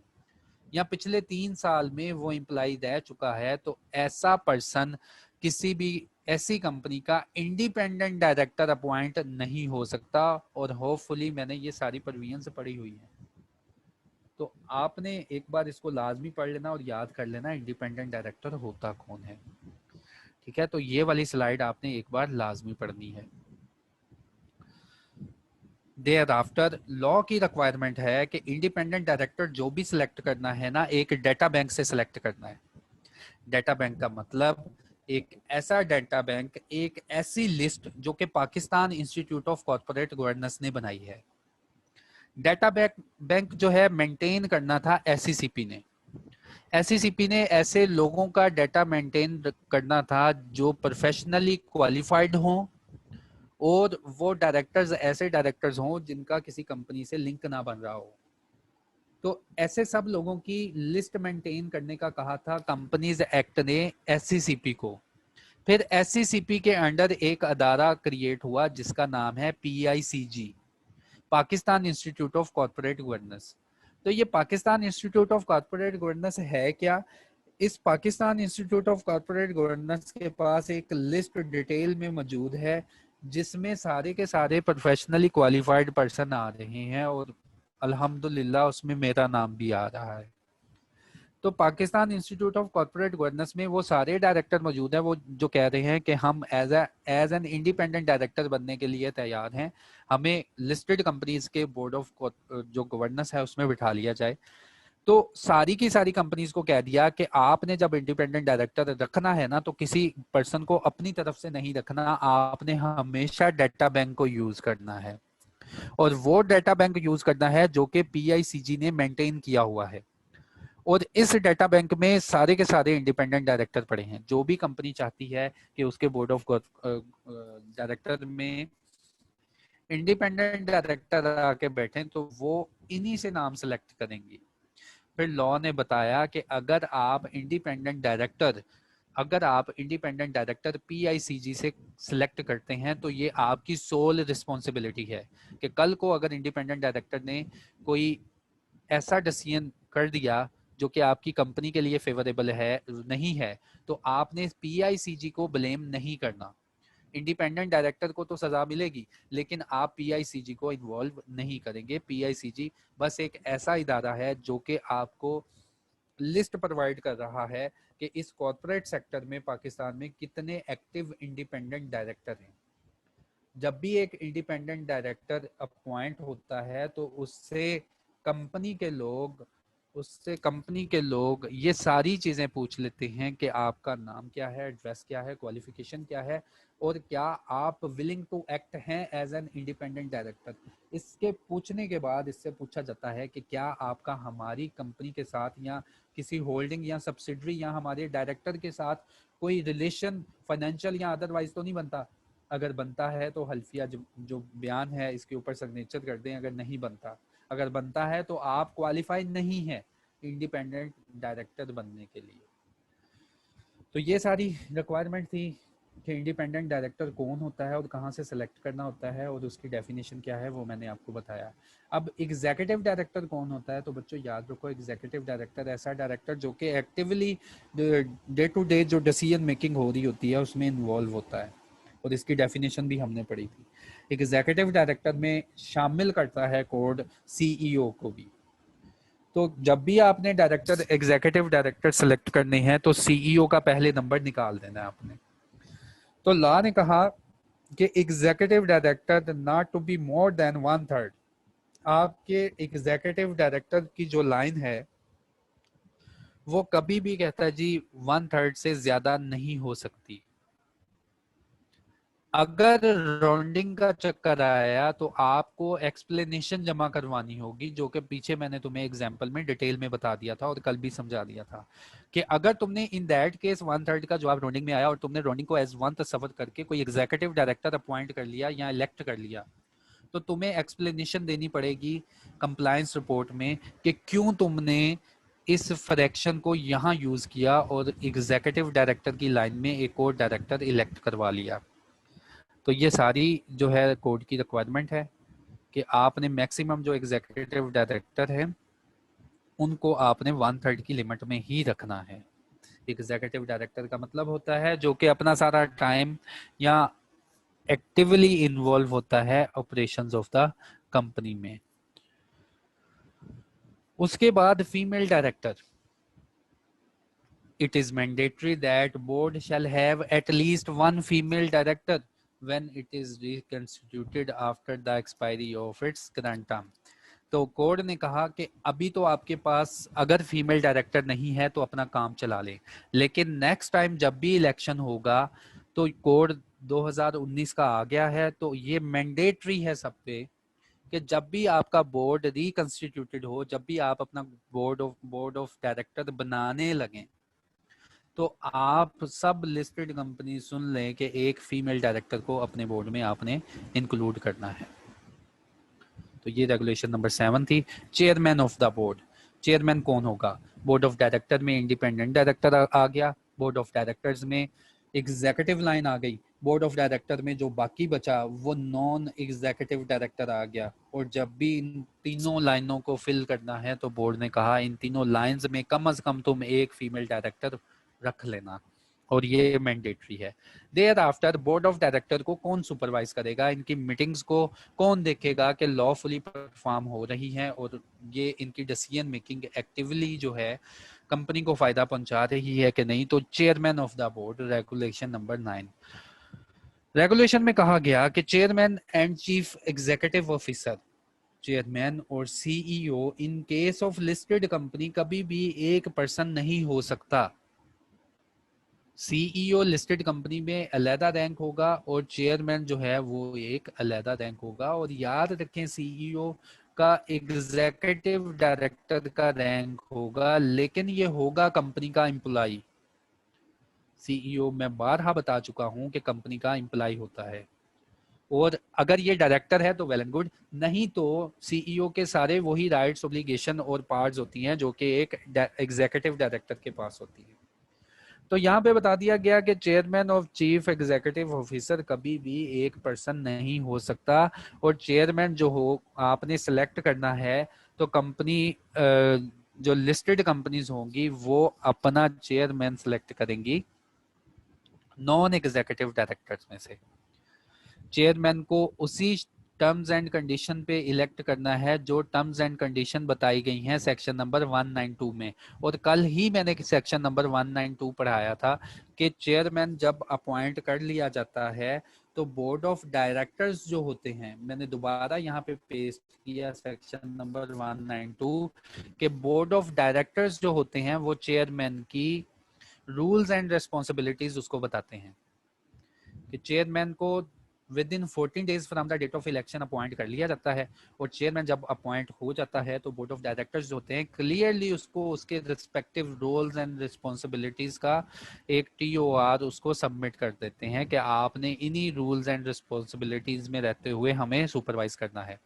या पिछले 3 साल में वो एम्प्लॉय रह चुका है, तो ऐसा पर्सन किसी भी ऐसी कंपनी का इंडिपेंडेंट डायरेक्टर अपॉइंट नहीं हो सकता। और होपफुली मैंने ये सारी प्रोविजंस पढ़ी हुई है, तो आपने एक बार इसको लाजमी पढ़ लेना और याद कर लेना इंडिपेंडेंट डायरेक्टर होता कौन है। ठीक है, तो ये वाली स्लाइड आपने एक बार लाजमी पढ़नी है। देयर आफ्टर लॉ की रिक्वायरमेंट है कि इंडिपेंडेंट डायरेक्टर जो भी सिलेक्ट करना है ना, एक डेटा बैंक से सिलेक्ट करना है। डेटा बैंक का मतलब एक ऐसा डेटा बैंक, एक ऐसी लिस्ट जो कि Pakistan institute of corporate governance ने बनाई है। डेटा बैंक जो है मेंटेन करना था एससीसीपी ने। एससीसीपी ने ऐसे लोगों का डेटा मेंटेन करना था जो प्रोफेशनली क्वालिफाइड हों और वो डायरेक्टर्स ऐसे डायरेक्टर्स हों जिनका किसी कंपनी से लिंक ना बन रहा हो। तो ऐसे सब लोगों की लिस्ट मेंटेन करने का कहा था कंपनीज एक्ट ने एससीसीपी को। फिर एससीसीपी के अंडर एक अदारा क्रिएट हुआ जिसका नाम है PICG, Pakistan institute of corporate governance. तो ये Pakistan institute of corporate governance है क्या? इस Pakistan institute of corporate governance के पास एक लिस्ट डिटेल में मौजूद है जिसमें सारे के सारे प्रोफेशनली क्वालिफाइड पर्सन आ रहे हैं और अल्हम्दुलिल्लाह उसमें मेरा नाम भी आ रहा है। तो Pakistan institute of corporate governance में वो सारे डायरेक्टर मौजूद हैं वो जो कह रहे हैं कि हम एज एन इंडिपेंडेंट डायरेक्टर बनने के लिए तैयार हैं, हमें लिस्टेड कंपनीज के बोर्ड ऑफ जो गवर्नेंस है उसमें बिठा लिया जाए। तो सारी की सारी कंपनीज को कह दिया कि आपने जब इंडिपेंडेंट डायरेक्टर रखना है ना, तो किसी पर्सन को अपनी तरफ से नहीं रखना, आपने हमेशा डेटा बैंक को यूज करना है और वो डेटा बैंक यूज करना है जो कि पीआईसीजी ने मेंटेन किया हुआ है। और इस डेटा बैंक में सारे के सारे इंडिपेंडेंट डायरेक्टर पड़े हैं। जो भी कंपनी चाहती है कि उसके बोर्ड ऑफ डायरेक्टर में इंडिपेंडेंट डायरेक्टर आके बैठे तो वो इन्हीं से नाम सेलेक्ट करेंगी। फिर लॉ ने बताया कि अगर आप इंडिपेंडेंट डायरेक्टर पीआईसीजी से सिलेक्ट करते हैं तो ये आपकी सोल रिस्पॉन्सिबिलिटी है कि कल को अगर इंडिपेंडेंट डायरेक्टर ने कोई ऐसा डिसीजन कर दिया जो कि आपकी कंपनी के लिए फेवरेबल है नहीं है, तो आपने पीआईसीजी को ब्लेम नहीं करना। इंडिपेंडेंट डायरेक्टर को तो सजा मिलेगी लेकिन आप पीआईसीजी को इन्वॉल्व नहीं करेंगे। पीआईसीजी बस एक ऐसा इदारा है जो कि आपको लिस्ट प्रोवाइड कर रहा है कि इस कॉर्पोरेट सेक्टर में पाकिस्तान में कितने एक्टिव इंडिपेंडेंट डायरेक्टर हैं। जब भी एक इंडिपेंडेंट डायरेक्टर अपॉइंट होता है तो उससे कंपनी के लोग ये सारी चीजें पूछ लेते हैं कि आपका नाम क्या है, एड्रेस क्या है, क्वालिफिकेशन क्या है और क्या आप विलिंग टू एक्ट हैं एज एन इंडिपेंडेंट डायरेक्टर। इसके पूछने के बाद इससे पूछा जाता है कि क्या आपका हमारी कंपनी के साथ या किसी होल्डिंग या सब्सिडरी या हमारे डायरेक्टर के साथ कोई रिलेशन फाइनेंशियल या अदरवाइज तो नहीं बनता। अगर बनता है तो हल्फिया जो बयान है इसके ऊपर सिग्नेचर कर दें। अगर नहीं बनता, अगर बनता है तो आप क्वालिफाइड नहीं है, इंडिपेंडेंट डायरेक्टर बनने के लिए। तो ये सारी रिक्वायरमेंट थी कि इंडिपेंडेंट डायरेक्टर कौन होता है और कहाँ से सेलेक्ट करना होता है और उसकी डेफिनेशन क्या है वो मैंने आपको बताया। अब एग्जीक्यूटिव डायरेक्टर कौन होता है, तो बच्चों याद रखो, एग्जीक्यूटिव डायरेक्टर ऐसा डायरेक्टर जो कि एक्टिवली डे टू डे जो डिसीजन मेकिंग हो रही होती है उसमें इन्वॉल्व होता है, और इसकी डेफिनेशन भी हमने पढ़ी थी। एग्जीक्यूटिव डायरेक्टर में शामिल करता है कोड सीईओ को भी। तो जब भी आपने डायरेक्टर एग्जीक्यूटिव डायरेक्टर सेलेक्ट करने हैं तो सीईओ का पहले नंबर निकाल देना है आपने। तो लॉ ने कहा कि executive director not to be more than 1/3। आपके एग्जीक्यूटिव डायरेक्टर की जो लाइन है वो कभी भी कहता है जी 1/3 से ज्यादा नहीं हो सकती। अगर राउंडिंग का चक्कर आया तो आपको एक्सप्लेनेशन जमा करवानी होगी, जो कि पीछे मैंने तुम्हें एग्जांपल में डिटेल में बता दिया था और कल भी समझा दिया था कि अगर तुमने इन दैट केस 1/3 का जवाब राउंडिंग में आया और तुमने राउंडिंग को एज 1 तस्वर करके कोई एग्जीक्यूटिव डायरेक्टर अपॉइंट कर लिया या इलेक्ट कर लिया, तो तुम्हें एक्सप्लेनेशन देनी पड़ेगी कंप्लायंस रिपोर्ट में कि क्यों तुमने इस फ्रैक्शन को यहाँ यूज किया और एग्जीक्यूटिव डायरेक्टर की लाइन में एक और डायरेक्टर इलेक्ट करवा लिया। तो ये सारी जो है कोड की रिक्वायरमेंट है कि आपने मैक्सिमम जो एग्जीक्यूटिव डायरेक्टर है उनको आपने 1/3 की लिमिट में ही रखना है। एग्जीक्यूटिव डायरेक्टर का मतलब होता है जो कि अपना सारा टाइम या एक्टिवली इन्वॉल्व होता है ऑपरेशंस ऑफ द कंपनी में। उसके बाद female director, it is mandatory that board shall have at least one female director when it is reconstituted after the expiry of its current term। तो code ने कहा कि अभी तो आपके पास अगर फीमेल डायरेक्टर नहीं है तो अपना काम चला ले, लेकिन नेक्स्ट टाइम जब भी इलेक्शन होगा तो कोड 2019 का आ गया है, तो ये मैंडेटरी है सब पे कि जब भी आपका बोर्ड रिकंस्टिट्यूटेड हो, जब भी आप अपना बोर्ड ऑफ डायरेक्टर बनाने लगें, तो आप सब लिस्टेड कंपनी सुन लें कि एक फीमेल डायरेक्टर को अपने बोर्ड में आपने इंक्लूड करना है। तो ये रेगुलेशन नंबर 7 थी। Chairman of the board, chairman कौन होगा? बोर्ड ऑफ डायरेक्टर में इंडिपेंडेंट डायरेक्टर आ गया, बोर्ड ऑफ डायरेक्टर्स में एग्जीक्यूटिव लाइन आ गई, बोर्ड ऑफ डायरेक्टर में जो बाकी बचा वो नॉन एग्जीक्यूटिव डायरेक्टर आ गया। और जब भी इन तीनों लाइनों को फिल करना है तो बोर्ड ने कहा इन तीनों लाइंस में कम से कम तुम एक फीमेल डायरेक्टर रख लेना, और ये मैंडेटरी है। Thereafter board of director को कौन सुपरवाइज करेगा, इनकी मीटिंग्स को कौन देखेगा कि लॉफुली परफॉर्म हो रही हैं और ये इनकी डिसीजन मेकिंग एक्टिवली जो है कंपनी को फायदा पहुंचा रही है कि नहीं? तो chairman of the board, regulation number 9। Regulation में कहा गया कि chairman and chief executive officer, chairman और CEO in case of listed company कभी भी एक पर्सन नहीं हो सकता। सीईओ लिस्टेड कंपनी में अलहदा रैंक होगा और चेयरमैन जो है वो एक अलहदा रैंक होगा। और याद रखें सीईओ का एग्जीक्यूटिव डायरेक्टर का रैंक होगा, लेकिन ये होगा कंपनी का एम्प्लॉय। सीईओ मैं बारहा बता चुका हूं कि कंपनी का एम्प्लॉय होता है, और अगर ये डायरेक्टर है तो वेल एंड गुड, नहीं तो सीईओ के सारे वही राइट्स, ऑब्लिगेशन और पावर्स होती हैं जो कि एक एग्जीक्यूटिव डायरेक्टर के पास होती है। तो यहाँ पे बता दिया गया कि चेयरमैन और चीफ एग्जीक्यूटिव ऑफिसर कभी भी एक पर्सन नहीं हो सकता, और चेयरमैन जो हो आपने सेलेक्ट करना है तो कंपनी जो लिस्टेड कंपनीज होंगी वो अपना चेयरमैन सेलेक्ट करेंगी नॉन एग्जीक्यूटिव डायरेक्टर्स में से। चेयरमैन को उसी टर्म्स एंड कंडीशन पे इलेक्ट करना है जो टर्म्स एंड कंडीशन बताई गई हैं सेक्शन नंबर 192 में। और कल ही मैंने सेक्शन नंबर 192 पढ़ाया था कि चेयरमैन जब अपॉइंट कर लिया जाता है तो बोर्ड ऑफ डायरेक्टर्स जो होते हैं, मैंने दोबारा यहाँ पे पेस्ट किया सेक्शन नंबर 192 के बोर्ड ऑफ डायरेक्टर्स जो होते हैं वो चेयरमैन की रूल्स एंड रेस्पॉन्सिबिलिटीज उसको बताते हैं कि चेयरमैन को within 14 days from the date of election appoint कर लिया जाता है। और चेयरमैन जब अपॉइंट हो जाता है तो बोर्ड ऑफ डायरेक्टर्स जो होते हैं क्लियरली उसको उसके रिस्पेक्टिव रोल्स एंड रिस्पॉन्सिबिलिटीज का एक टीओआर उसको सबमिट कर देते हैं कि आपने इन्हीं रूल्स एंड रिस्पॉन्सिबिलिटीज में रहते हुए हमें सुपरवाइज करना है।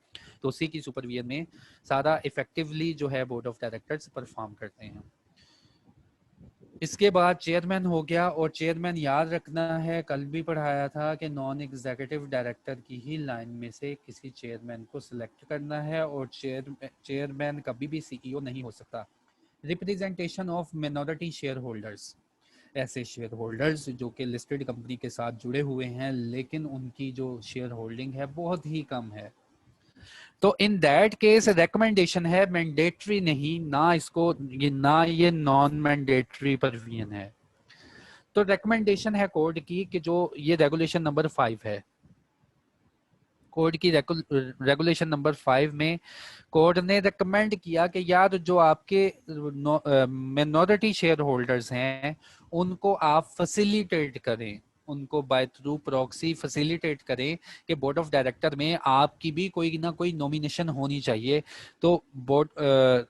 तो उसी की सुपरविजन में सारा इफेक्टिवली जो है बोर्ड ऑफ डायरेक्टर्स परफॉर्म करते हैं। इसके बाद चेयरमैन हो गया, और चेयरमैन याद रखना है, कल भी पढ़ाया था कि नॉन एग्जीक्यूटिव डायरेक्टर की ही लाइन में से किसी चेयरमैन को सिलेक्ट करना है, और चेयरमैन कभी भी सीईओ नहीं हो सकता। Representation of minority share holders, ऐसे शेयर होल्डर्स जो कि लिस्टेड कंपनी के साथ जुड़े हुए हैं लेकिन उनकी जो शेयर होल्डिंग है बहुत ही कम है, तो इन दैट केस रिकमेंडेशन है, मैंडेटरी नहीं, ना इसको ना ये नॉन मैंडेटरी प्रोविजन है। तो रिकमेंडेशन है कोड की कि जो ये रेगुलेशन नंबर 5 है, कोड की रेगुलेशन नंबर 5 में कोड ने रिकमेंड किया कि यार जो आपके मिनॉरिटी शेयर होल्डर्स हैं उनको आप फैसिलिटेट करें, उनको बाय थ्रू प्रॉक्सी फैसिलिटेट करें कि बोर्ड ऑफ डायरेक्टर में आपकी भी कोई ना कोई नॉमिनेशन होनी चाहिए। तो बोर्ड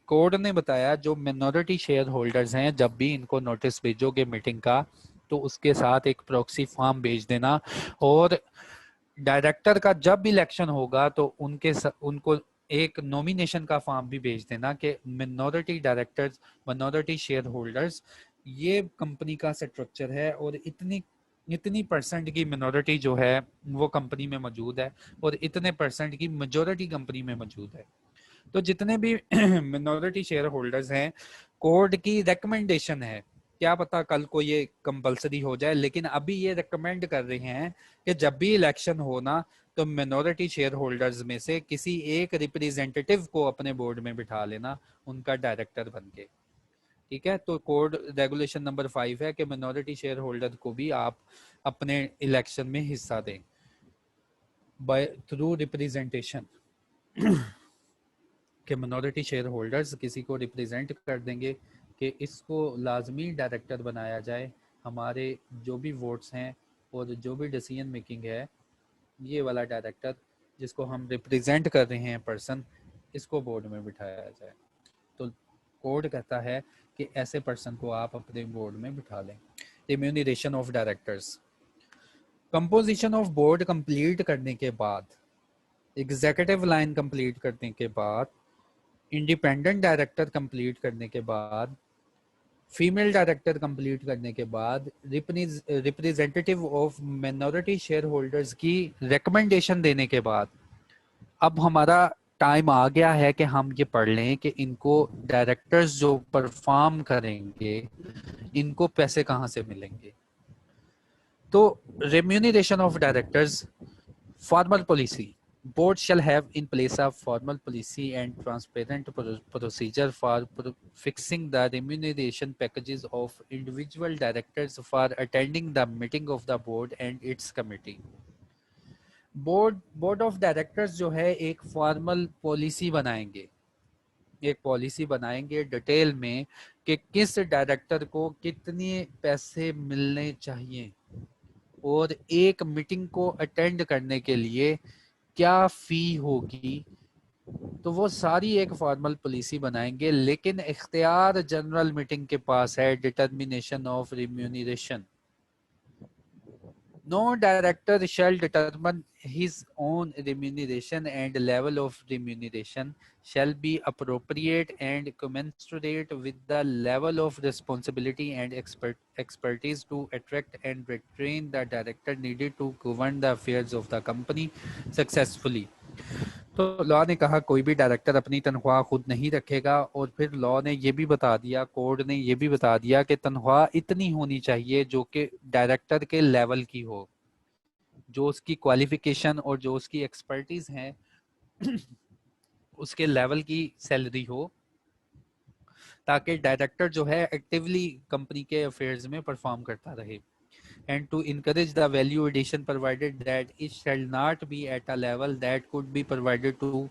कोड ने बताया जो मिनॉरिटी शेयर होल्डर्स हैं जब भी इनको नोटिस भेजोगे मीटिंग का तो उसके साथ एक प्रॉक्सी फॉर्म भेज देना, और डायरेक्टर का जब भी इलेक्शन होगा तो उनको एक नॉमिनेशन का फॉर्म भी भेज देना कि minority directors, minority share holders, ये कंपनी का स्ट्रक्चर है और इतनी इतनी परसेंट की मिनॉरिटी जो है वो कंपनी में मौजूद है और इतने परसेंट की मेजॉरिटी कंपनी में मौजूद है। तो जितने भी मिनॉरिटी शेयर होल्डर्स हैं, कोर्ट की रिकमेंडेशन है, क्या पता कल को ये कंपलसरी हो जाए, लेकिन अभी ये रिकमेंड कर रहे हैं कि जब भी इलेक्शन हो ना तो मिनॉरिटी शेयर होल्डर्स में से किसी एक रिप्रेजेंटेटिव को अपने बोर्ड में बिठा लेना उनका डायरेक्टर बन के। ठीक है, तो कोड रेगुलेशन नंबर 5 है कि मिनॉरिटी शेयर होल्डर को भी आप अपने इलेक्शन में हिस्सा दें बाय थ्रू रिप्रेजेंटेशन, कि मिनॉरिटी शेयर होल्डर्स किसी को रिप्रेजेंट कर देंगे कि इसको लाजमी डायरेक्टर बनाया जाए, हमारे जो भी वोट्स हैं और जो भी डिसीजन मेकिंग है, ये वाला डायरेक्टर जिसको हम रिप्रेजेंट कर रहे हैं पर्सन, इसको बोर्ड में बिठाया जाए। तो कोड कहता है कि ऐसे पर्सन को आप अपने बोर्ड में बिठा लें। Remuneration of directors, composition of board complete करने के बाद, एग्जीक्यूटिव लाइन कंप्लीट करने के बाद, इंडिपेंडेंट डायरेक्टर कंप्लीट करने के बाद, फीमेल डायरेक्टर कंप्लीट करने के बाद, representative of minority share holders की रिकमेंडेशन देने के बाद, अब हमारा टाइम आ गया है कि हम ये पढ़ लें कि इनको डायरेक्टर्स जो परफॉर्म करेंगे इनको पैसे कहाँ से मिलेंगे। तो remuneration of directors, formal policy, board shall have in place a formal policy and transparent procedure for fixing the remuneration packages of individual directors for attending the meeting of the board and its committee. Board of directors जो है एक formal policy बनाएंगे, एक policy बनाएंगे detail में कि किस director को कितने पैसे मिलने चाहिए और एक मीटिंग को अटेंड करने के लिए क्या फी होगी। तो वो सारी एक फॉर्मल पॉलिसी बनाएंगे, लेकिन इख्तियार जनरल मीटिंग के पास है determination of remuneration. No director shall determine his own remuneration, and level of remuneration shall be appropriate and commensurate with the level of responsibility and expertise to attract and retain the director needed to govern the affairs of the company successfully. तो law ने कहा कोई भी director अपनी तनख्वाह खुद नहीं रखेगा, और फिर लॉ ने ये भी बता दिया, कोड ने ये भी बता दिया कि तनख्वाह इतनी होनी चाहिए जो कि डायरेक्टर के लेवल की हो, जो उसकी क्वालिफिकेशन और जो उसकी एक्सपर्टीज है उसके लेवल की सैलरी हो, ताकि डायरेक्टर जो है एक्टिवली कंपनी के अफेयर्स में परफॉर्म करता रहे। And to encourage the value addition, provided that it shall not be at a level that could be provided to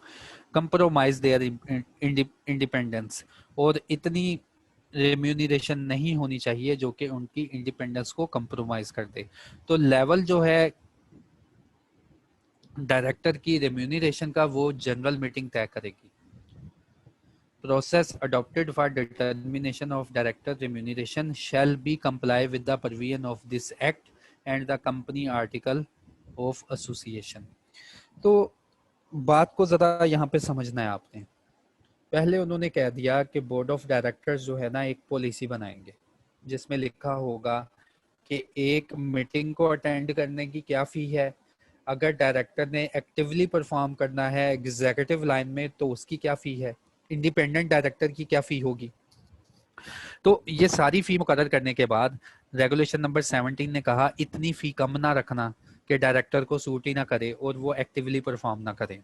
compromise their independence, और इतनी रेम्यूनरेशन नहीं होनी चाहिए जो कि उनकी इंडिपेंडेंस को कंप्रोमाइज कर दे। तो लेवल जो है डायरेक्टर की रेम्यूनरेशन का वो जनरल मीटिंग तय करेगी। Process adopted for determination of director remuneration shall be comply with the provision of this act and the company article of association. तो बात को ज़रा यहाँ पे समझना है आपने। पहले उन्होंने कह दिया कि बोर्ड ऑफ डायरेक्टर्स जो है ना एक पॉलिसी बनाएंगे जिसमें लिखा होगा कि एक मीटिंग को अटेंड करने की क्या फ़ी है, अगर डायरेक्टर ने एक्टिवली परफॉर्म करना है एग्जीक्यूटिव लाइन में तो उसकी क्या फ़ी है, इंडिपेंडेंट डायरेक्टर की क्या फ़ी होगी। तो ये सारी फ़ी मुकर्रर करने के बाद रेगुलेशन नंबर 17 ने कहा इतनी फ़ी कम ना रखना कि डायरेक्टर को सूट ही ना करे और वो एक्टिवली परफॉर्म ना करे,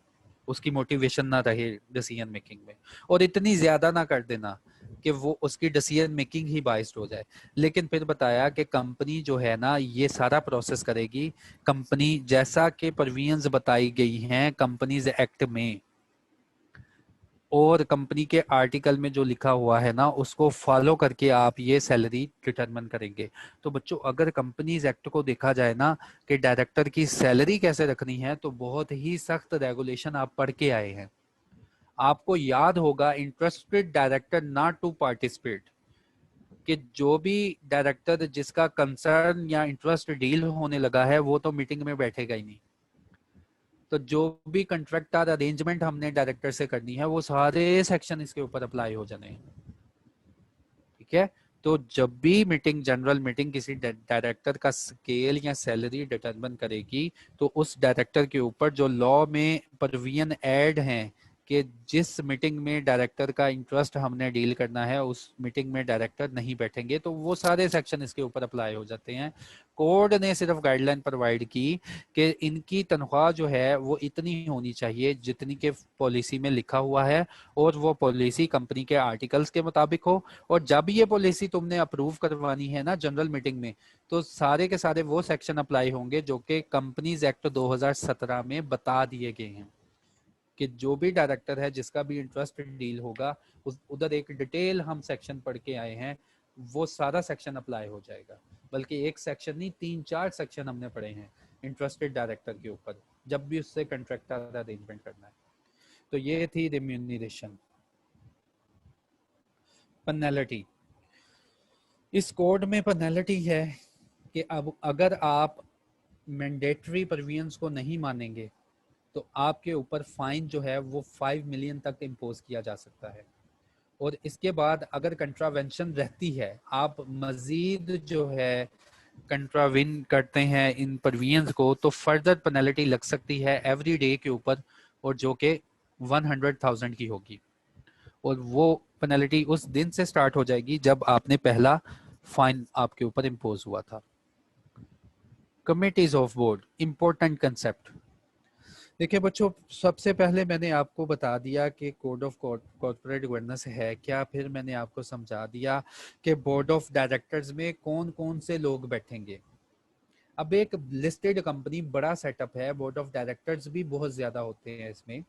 उसकी मोटिवेशन ना रहे डिसीजन मेकिंग में, और इतनी ज़्यादा ना कर देना कि वो उसकी डिसीजन मेकिंग ही बाइस्ड हो जाए। लेकिन फिर बताया कि कंपनी जो है ना ये सारा प्रोसेस करेगी, कंपनी जैसा कि प्रोविजंस बताई गई हैं कंपनीज एक्ट में और कंपनी के आर्टिकल में जो लिखा हुआ है ना उसको फॉलो करके आप ये सैलरी डिटरमिन करेंगे। तो बच्चों अगर कंपनीज एक्ट को देखा जाए ना कि डायरेक्टर की सैलरी कैसे रखनी है तो बहुत ही सख्त रेगुलेशन आप पढ़ के आए हैं। आपको याद होगा interested director not to participate, कि जो भी डायरेक्टर जिसका कंसर्न या इंटरेस्ट डील होने लगा है वो तो मीटिंग में बैठेगा ही नहीं। तो जो भी कंट्रैक्टर अरेंजमेंट हमने डायरेक्टर से करनी है वो सारे सेक्शन इसके ऊपर अप्लाई हो जाने हैं। ठीक है, तो जब भी मीटिंग जनरल मीटिंग किसी डायरेक्टर का स्केल या सैलरी डिटरमिन करेगी तो उस डायरेक्टर के ऊपर जो लॉ में प्रोविजन ऐड हैं कि जिस मीटिंग में डायरेक्टर का इंटरेस्ट हमने डील करना है उस मीटिंग में डायरेक्टर नहीं बैठेंगे, तो वो सारे सेक्शन इसके ऊपर अप्लाई हो जाते हैं। कोड ने सिर्फ गाइडलाइन प्रोवाइड की कि इनकी तनख्वाह जो है वो इतनी होनी चाहिए जितनी के पॉलिसी में लिखा हुआ है और वो पॉलिसी कंपनी के आर्टिकल्स के मुताबिक हो। और जब ये पॉलिसी तुमने अप्रूव करवानी है ना जनरल मीटिंग में तो सारे के सारे वो सेक्शन अप्लाई होंगे जो कि कंपनीज एक्ट 2017 में बता दिए गए हैं कि जो भी डायरेक्टर है जिसका भी इंटरेस्ट डील होगा उधर एक डिटेल हम सेक्शन पढ़ के आए हैं, वो सारा सेक्शन अप्लाई हो जाएगा। बल्कि एक सेक्शन नहीं 3-4 सेक्शन हमने पढ़े हैं इंटरेस्टेड डायरेक्टर के ऊपर जब भी उससे कंट्रैक्टर अरेंजमेंट करना है। तो ये थी रिम्यूनरेशन। पेनल्टी, इस कोड में पेनल्टी है कि अब अगर आप मैंडेटरी प्रोविजंस को नहीं मानेंगे तो आपके ऊपर फाइन जो है वो 5 मिलियन तक इम्पोज किया जा सकता है। और इसके बाद अगर कंट्रावेंशन रहती है, आप मजीद जो है कंट्राविन करते हैं इन प्रोविजंस को, तो फर्दर पेनल्टी लग सकती है एवरी डे के ऊपर और जो कि 100,000 की होगी। और वो पेनल्टी उस दिन से स्टार्ट हो जाएगी जब आपने पहला फाइन आपके ऊपर इम्पोज हुआ था। Committees of board, important concept. देखिए बच्चों, सबसे पहले मैंने आपको बता दिया कि कोड ऑफ कॉर्पोरेट गवर्नेंस है क्या, फिर मैंने आपको समझा दिया कि बोर्ड ऑफ डायरेक्टर्स में कौन कौन से लोग बैठेंगे। अब एक लिस्टेड कंपनी बड़ा सेटअप है, बोर्ड ऑफ डायरेक्टर्स भी बहुत ज्यादा होते हैं इसमें।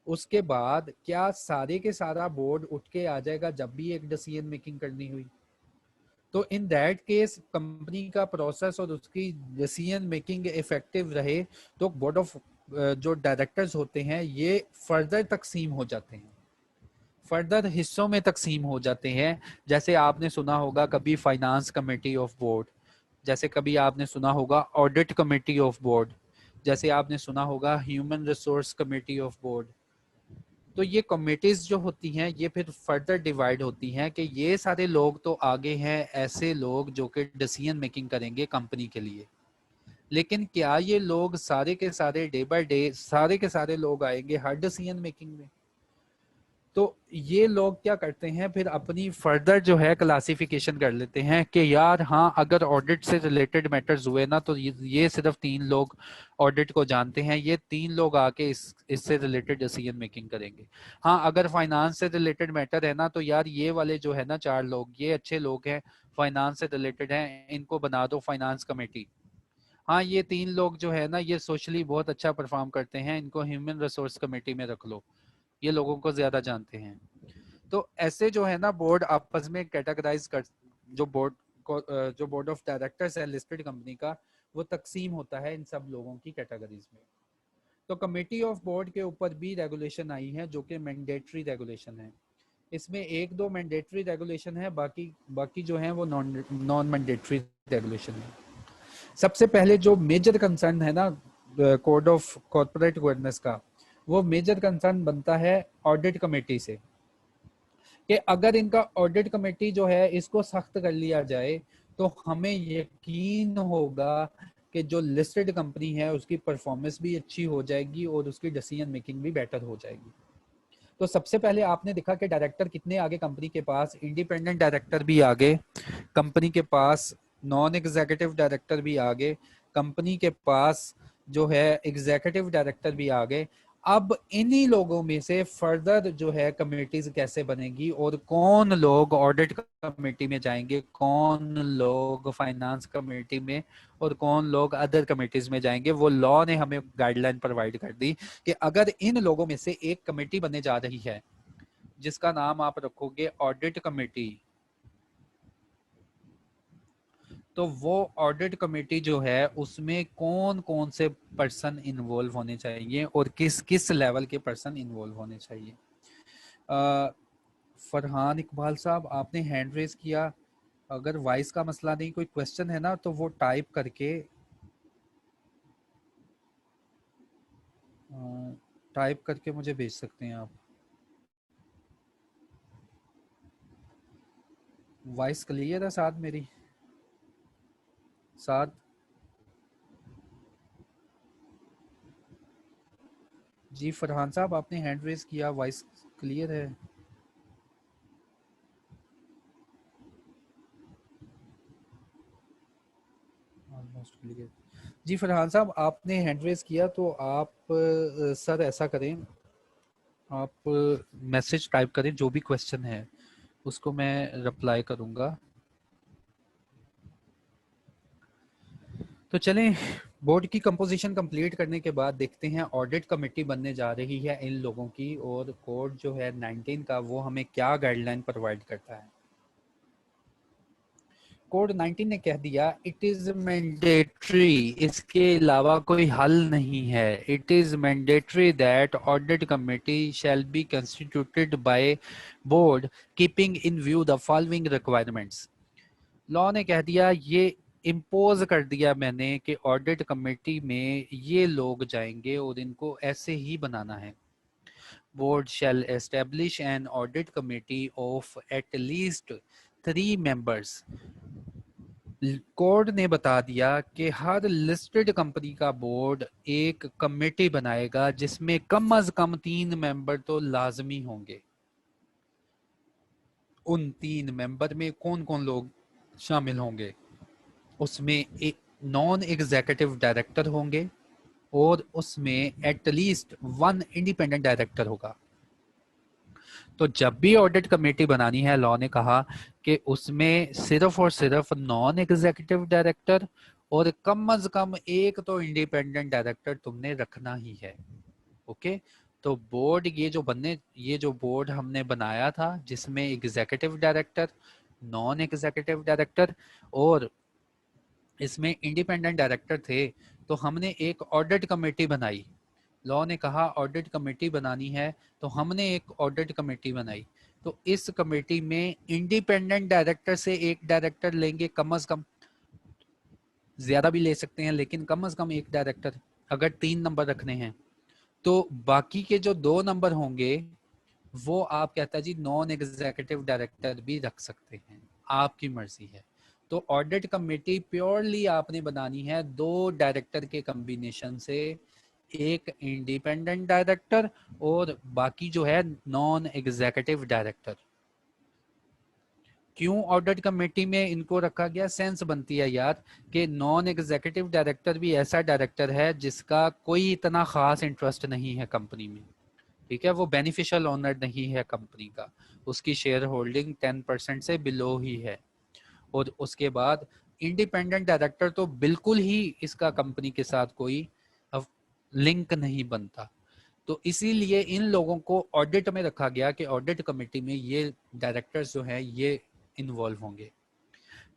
उसके बाद क्या सारे के सारा बोर्ड उठ के आ जाएगा जब भी एक डिसीजन मेकिंग करनी हुई? तो इन दैट केस कंपनी का प्रोसेस और उसकी डिसीजन मेकिंग इफेक्टिव रहे तो बोर्ड ऑफ जो डायरेक्टर्स होते हैं ये फर्दर तकसीम हो जाते हैं, फर्दर हिस्सों में तकसीम हो जाते हैं। जैसे आपने सुना होगा कभी फाइनेंस कमेटी ऑफ बोर्ड, जैसे कभी आपने सुना होगा ऑडिट कमेटी ऑफ बोर्ड, जैसे आपने सुना होगा human resource committee of board. तो ये कमेटीज जो होती हैं ये फिर फर्दर डिवाइड होती हैं कि ये सारे लोग तो आगे हैं ऐसे लोग जो कि डिसीजन मेकिंग करेंगे कंपनी के लिए, लेकिन क्या ये लोग सारे के सारे डे बाय डे सारे के सारे लोग आएंगे हर डिसीजन मेकिंग में? तो ये लोग क्या करते हैं फिर अपनी फर्दर जो है क्लासिफिकेशन कर लेते हैं कि यार हाँ अगर ऑडिट से रिलेटेड मैटर्स हुए ना तो ये सिर्फ 3 लोग ऑडिट को जानते हैं, ये 3 लोग आके इससे रिलेटेड डिसीजन मेकिंग करेंगे। हाँ अगर फाइनेंस से रिलेटेड मैटर है ना तो यार ये वाले जो है ना 4 लोग ये अच्छे लोग हैं, फाइनेंस से रिलेटेड हैं, इनको बना दो फाइनेंस कमेटी। हाँ ये 3 लोग जो है ना ये सोशली बहुत अच्छा परफॉर्म करते हैं, इनको ह्यूमन रिसोर्स कमेटी में रख लो, ये लोगों को ज्यादा जानते हैं। तो ऐसे जो है ना बोर्ड आपस में कैटेगराइज कर, जो बोर्ड को जो बोर्ड ऑफ डायरेक्टर्स है लिस्टेड कंपनी का वो तकसीम होता है इन सब लोगों की कैटेगरीज में। तो कमेटी ऑफ बोर्ड के ऊपर भी रेगुलेशन आई है जो कि मैंडेटरी रेगुलेशन है। इसमें 1-2 मैंडेटरी रेगुलेशन है, बाकी बाकी जो है वो नॉन मैंडेटरी रेगुलेशन है। सबसे पहले जो मेजर कंसर्न है ना कोड ऑफ कॉर्पोरेट गवर्नेंस का वो मेजर कंसर्न बनता है ऑडिट कमेटी से कि अगर इनका ऑडिट कमेटी जो है इसको सख्त कर लिया जाए तो हमें यकीन होगा कि जो लिस्टेड कंपनी है उसकी परफॉर्मेंस भी अच्छी हो जाएगी और उसकी डिसीजन मेकिंग भी बेटर हो जाएगी। तो सबसे पहले आपने देखा कि डायरेक्टर कितने आगे कंपनी के पास, इंडिपेंडेंट डायरेक्टर भी आगे कंपनी के पास, नॉन एग्जीक्यूटिव डायरेक्टर भी आगे कंपनी के पास, जो है एग्जीक्यूटिव डायरेक्टर भी आगे। अब इन्हीं लोगों में से फर्दर जो है कमेटीज कैसे बनेगी और कौन लोग ऑडिट कमेटी में जाएंगे, कौन लोग फाइनेंस कमेटी में और कौन लोग अदर कमेटीज में जाएंगे, वो लॉ ने हमें गाइडलाइन प्रोवाइड कर दी कि अगर इन लोगों में से एक कमेटी बनने जा रही है जिसका नाम आप रखोगे ऑडिट कमेटी, तो वो ऑडिट कमेटी जो है उसमें कौन कौन से पर्सन इन्वॉल्व होने चाहिए और किस किस लेवल के पर्सन इन्वॉल्व होने चाहिए। फरहान इकबाल साहब, आपने हैंड रेज किया, अगर वॉइस का मसला नहीं, कोई क्वेश्चन है ना तो वो टाइप करके मुझे भेज सकते हैं आप। वॉइस क्लियर है साथ मेरी? साथ जी फरहान साहब, आपने हैंड रेज किया, वॉइस क्लियर है? Almost clear. जी फरहान साहब, आपने हैंड रेज किया तो आप सर ऐसा करें, आप मैसेज टाइप करें, जो भी क्वेश्चन है उसको मैं रिप्लाई करूंगा। तो चलें, बोर्ड की कंपोजिशन कंप्लीट करने के बाद देखते हैं ऑडिट कमेटी बनने जा रही है इन लोगों की, और कोड जो है 19 का वो हमें क्या गाइडलाइन प्रोवाइड करता है। कोड 19 ने कह दिया इट इज मैंडेटरी, इसके अलावा कोई हल नहीं है। It is mandatory that audit committee shall be constituted by board keeping in view the following requirements. Law ने कह दिया, ये इम्पोज कर दिया मैंने कि ऑडिट कमेटी में ये लोग जाएंगे और इनको ऐसे ही बनाना है। Board shall establish an audit committee of at least 3 members. Code ने बता दिया कि हर लिस्टेड कंपनी का बोर्ड एक कमेटी बनाएगा जिसमें कम अज कम 3 मेंबर तो लाजमी होंगे। उन 3 मेंबर में कौन कौन लोग शामिल होंगे? उसमें एक नॉन एग्जीक्यूटिव डायरेक्टर होंगे और उसमें एटलीस्ट 1 इंडिपेंडेंट डायरेक्टर होगा। तो जब भी ऑडिट कमेटी बनानी है, लॉ ने कहा कि उसमें सिर्फ और सिर्फ नॉन एग्जीक्यूटिव डायरेक्टर और कम अज कम एक तो इंडिपेंडेंट डायरेक्टर तुमने रखना ही है। ओके, तो बोर्ड ये जो बोर्ड हमने बनाया था जिसमें executive director, non executive director और इसमें इंडिपेंडेंट डायरेक्टर थे, तो हमने एक ऑडिट कमेटी बनाई। लॉ ने कहा ऑडिट कमेटी बनानी है, तो हमने एक ऑडिट कमेटी बनाई। तो इस कमेटी में इंडिपेंडेंट डायरेक्टर से एक डायरेक्टर लेंगे कम से कम, ज्यादा भी ले सकते हैं लेकिन कम से कम एक डायरेक्टर, अगर 3 नंबर रखने हैं। तो बाकी के जो 2 नंबर होंगे वो आप कहता जी नॉन एग्जीक्यूटिव डायरेक्टर भी रख सकते हैं, आपकी मर्जी है। तो ऑडिट कमेटी प्योरली आपने बनानी है 2 डायरेक्टर के कॉम्बिनेशन से, एक इंडिपेंडेंट डायरेक्टर और बाकी जो है नॉन एग्जीक्यूटिव डायरेक्टर। क्यों ऑडिट कमेटी में इनको रखा गया? सेंस बनती है यार कि नॉन एग्जीक्यूटिव डायरेक्टर भी ऐसा डायरेक्टर है जिसका कोई इतना खास इंटरेस्ट नहीं है कंपनी में, ठीक है, वो बेनिफिशियल ओनर नहीं है कंपनी का, उसकी शेयर होल्डिंग 10% से बिलो ही है। और उसके बाद इंडिपेंडेंट डायरेक्टर तो बिल्कुल ही इसका कंपनी के साथ कोई लिंक नहीं बनता। तो इसीलिए इन लोगों को ऑडिट में रखा गया कि ऑडिट कमेटी में ये डायरेक्टर्स जो हैं ये इन्वॉल्व होंगे।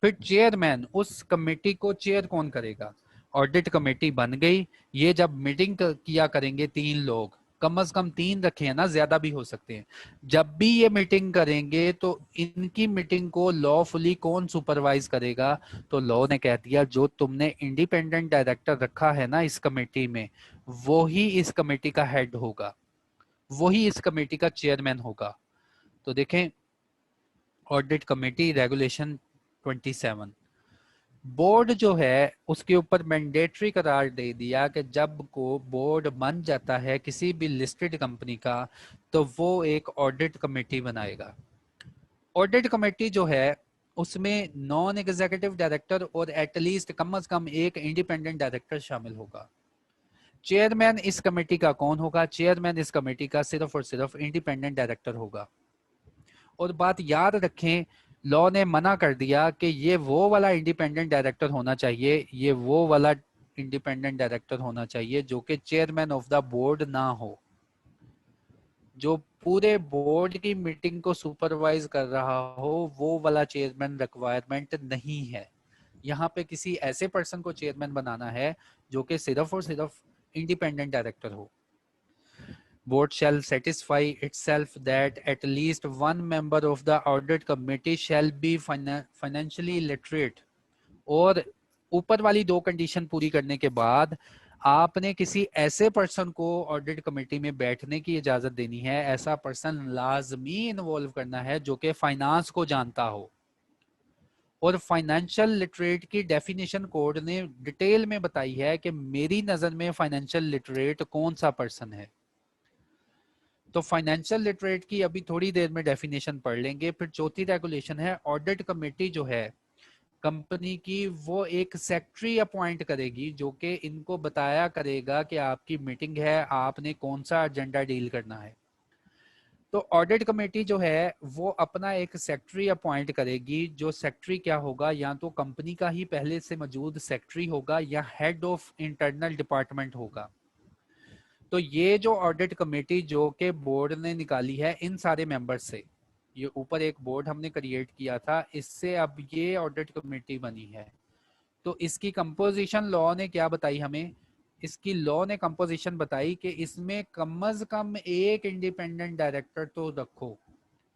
फिर चेयरमैन, उस कमेटी को चेयर कौन करेगा? ऑडिट कमेटी बन गई, ये जब मीटिंग किया करेंगे 3 लोग, कम से कम 3 रखे हैं ना, ज्यादा भी हो सकते हैं। जब भी ये मीटिंग करेंगे तो इनकी मीटिंग को लॉफुली कौन सुपरवाइज करेगा? तो लॉ ने कह दिया जो तुमने इंडिपेंडेंट डायरेक्टर रखा है ना इस कमेटी में, वो ही इस कमेटी का हेड होगा, वही इस कमेटी का चेयरमैन होगा। तो देखें ऑडिट कमेटी रेगुलेशन 27, बोर्ड जो है उसके ऊपर मैंडेटरी करार दे दिया कि जब को बोर्ड बन जाता है किसी भी लिस्टेड कंपनी का तो वो एक ऑडिट कमेटी बनाएगा। ऑडिट कमेटी जो है उसमें नॉन एग्जीक्यूटिव डायरेक्टर और एटलीस्ट कम से कम एक इंडिपेंडेंट डायरेक्टर शामिल होगा। चेयरमैन इस कमेटी का कौन होगा? चेयरमैन इस कमेटी का सिर्फ और सिर्फ इंडिपेंडेंट डायरेक्टर होगा। और बात याद रखें, लॉ ने मना कर दिया कि ये वो वाला इंडिपेंडेंट डायरेक्टर होना चाहिए, ये वो वाला इंडिपेंडेंट डायरेक्टर होना चाहिए जो कि चेयरमैन ऑफ द बोर्ड ना हो, जो पूरे बोर्ड की मीटिंग को सुपरवाइज कर रहा हो, वो वाला चेयरमैन रिक्वायरमेंट नहीं है। यहाँ पे किसी ऐसे पर्सन को चेयरमैन बनाना है जो कि सिर्फ और सिर्फ इंडिपेंडेंट डायरेक्टर हो। Board shall satisfy itself that at least one member of the audit committee shall be financially literate। और ऊपर वाली 2 कंडीशन पूरी करने के बाद आपने किसी ऐसे पर्सन को ऑडिट कमेटी में बैठने की इजाजत देनी है, ऐसा पर्सन लाजमी इन्वॉल्व करना है जो कि फाइनेंस को जानता हो। और फाइनेंशियल लिटरेट की डेफिनेशन कोड ने डिटेल में बताई है कि मेरी नजर में फाइनेंशियल लिटरेट कौन सा पर्सन है। तो फाइनेंशियल लिटरेट की अभी थोड़ी देर में डेफिनेशन पढ़ लेंगे। फिर चौथी रेगुलेशन है, ऑडिट कमेटी जो है कंपनी की वो एक सेक्रेटरी अपॉइंट करेगी जो कि इनको बताया करेगा कि आपकी मीटिंग है, आपने कौन सा एजेंडा डील करना है। तो ऑडिट कमेटी जो है वो अपना एक सेक्रेटरी अपॉइंट करेगी, जो सेक्रेटरी क्या होगा, या तो कंपनी का ही पहले से मौजूद सेक्रेटरी होगा या हेड ऑफ इंटरनल डिपार्टमेंट होगा। तो ये जो ऑडिट कमेटी जो कि बोर्ड ने निकाली है इन सारे मेंबर्स से, ये ऊपर एक बोर्ड हमने क्रिएट किया था, इससे अब ये ऑडिट कमेटी बनी है। तो इसकी कंपोजिशन लॉ ने क्या बताई हमें? इसकी लॉ ने कंपोजिशन बताई कि इसमें कम से कम एक इंडिपेंडेंट डायरेक्टर तो रखो,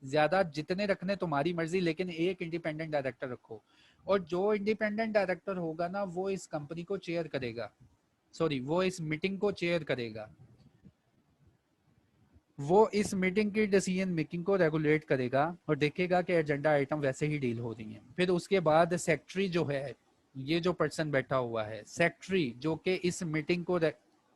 ज्यादा जितने रखने तुम्हारी मर्जी, लेकिन एक इंडिपेंडेंट डायरेक्टर रखो। और जो इंडिपेंडेंट डायरेक्टर होगा ना वो इस कंपनी को चेयर करेगा, सॉरी वो इस मीटिंग को चेयर करेगा, वो इस मीटिंग की डिसीजन मेकिंग को रेगुलेट करेगा और देखेगा कि एजेंडा आइटम वैसे ही डील हो रही हैं। फिर उसके बाद सेक्रेटरी जो है, ये जो पर्सन बैठा हुआ है सेक्रेटरी, जो कि इस मीटिंग को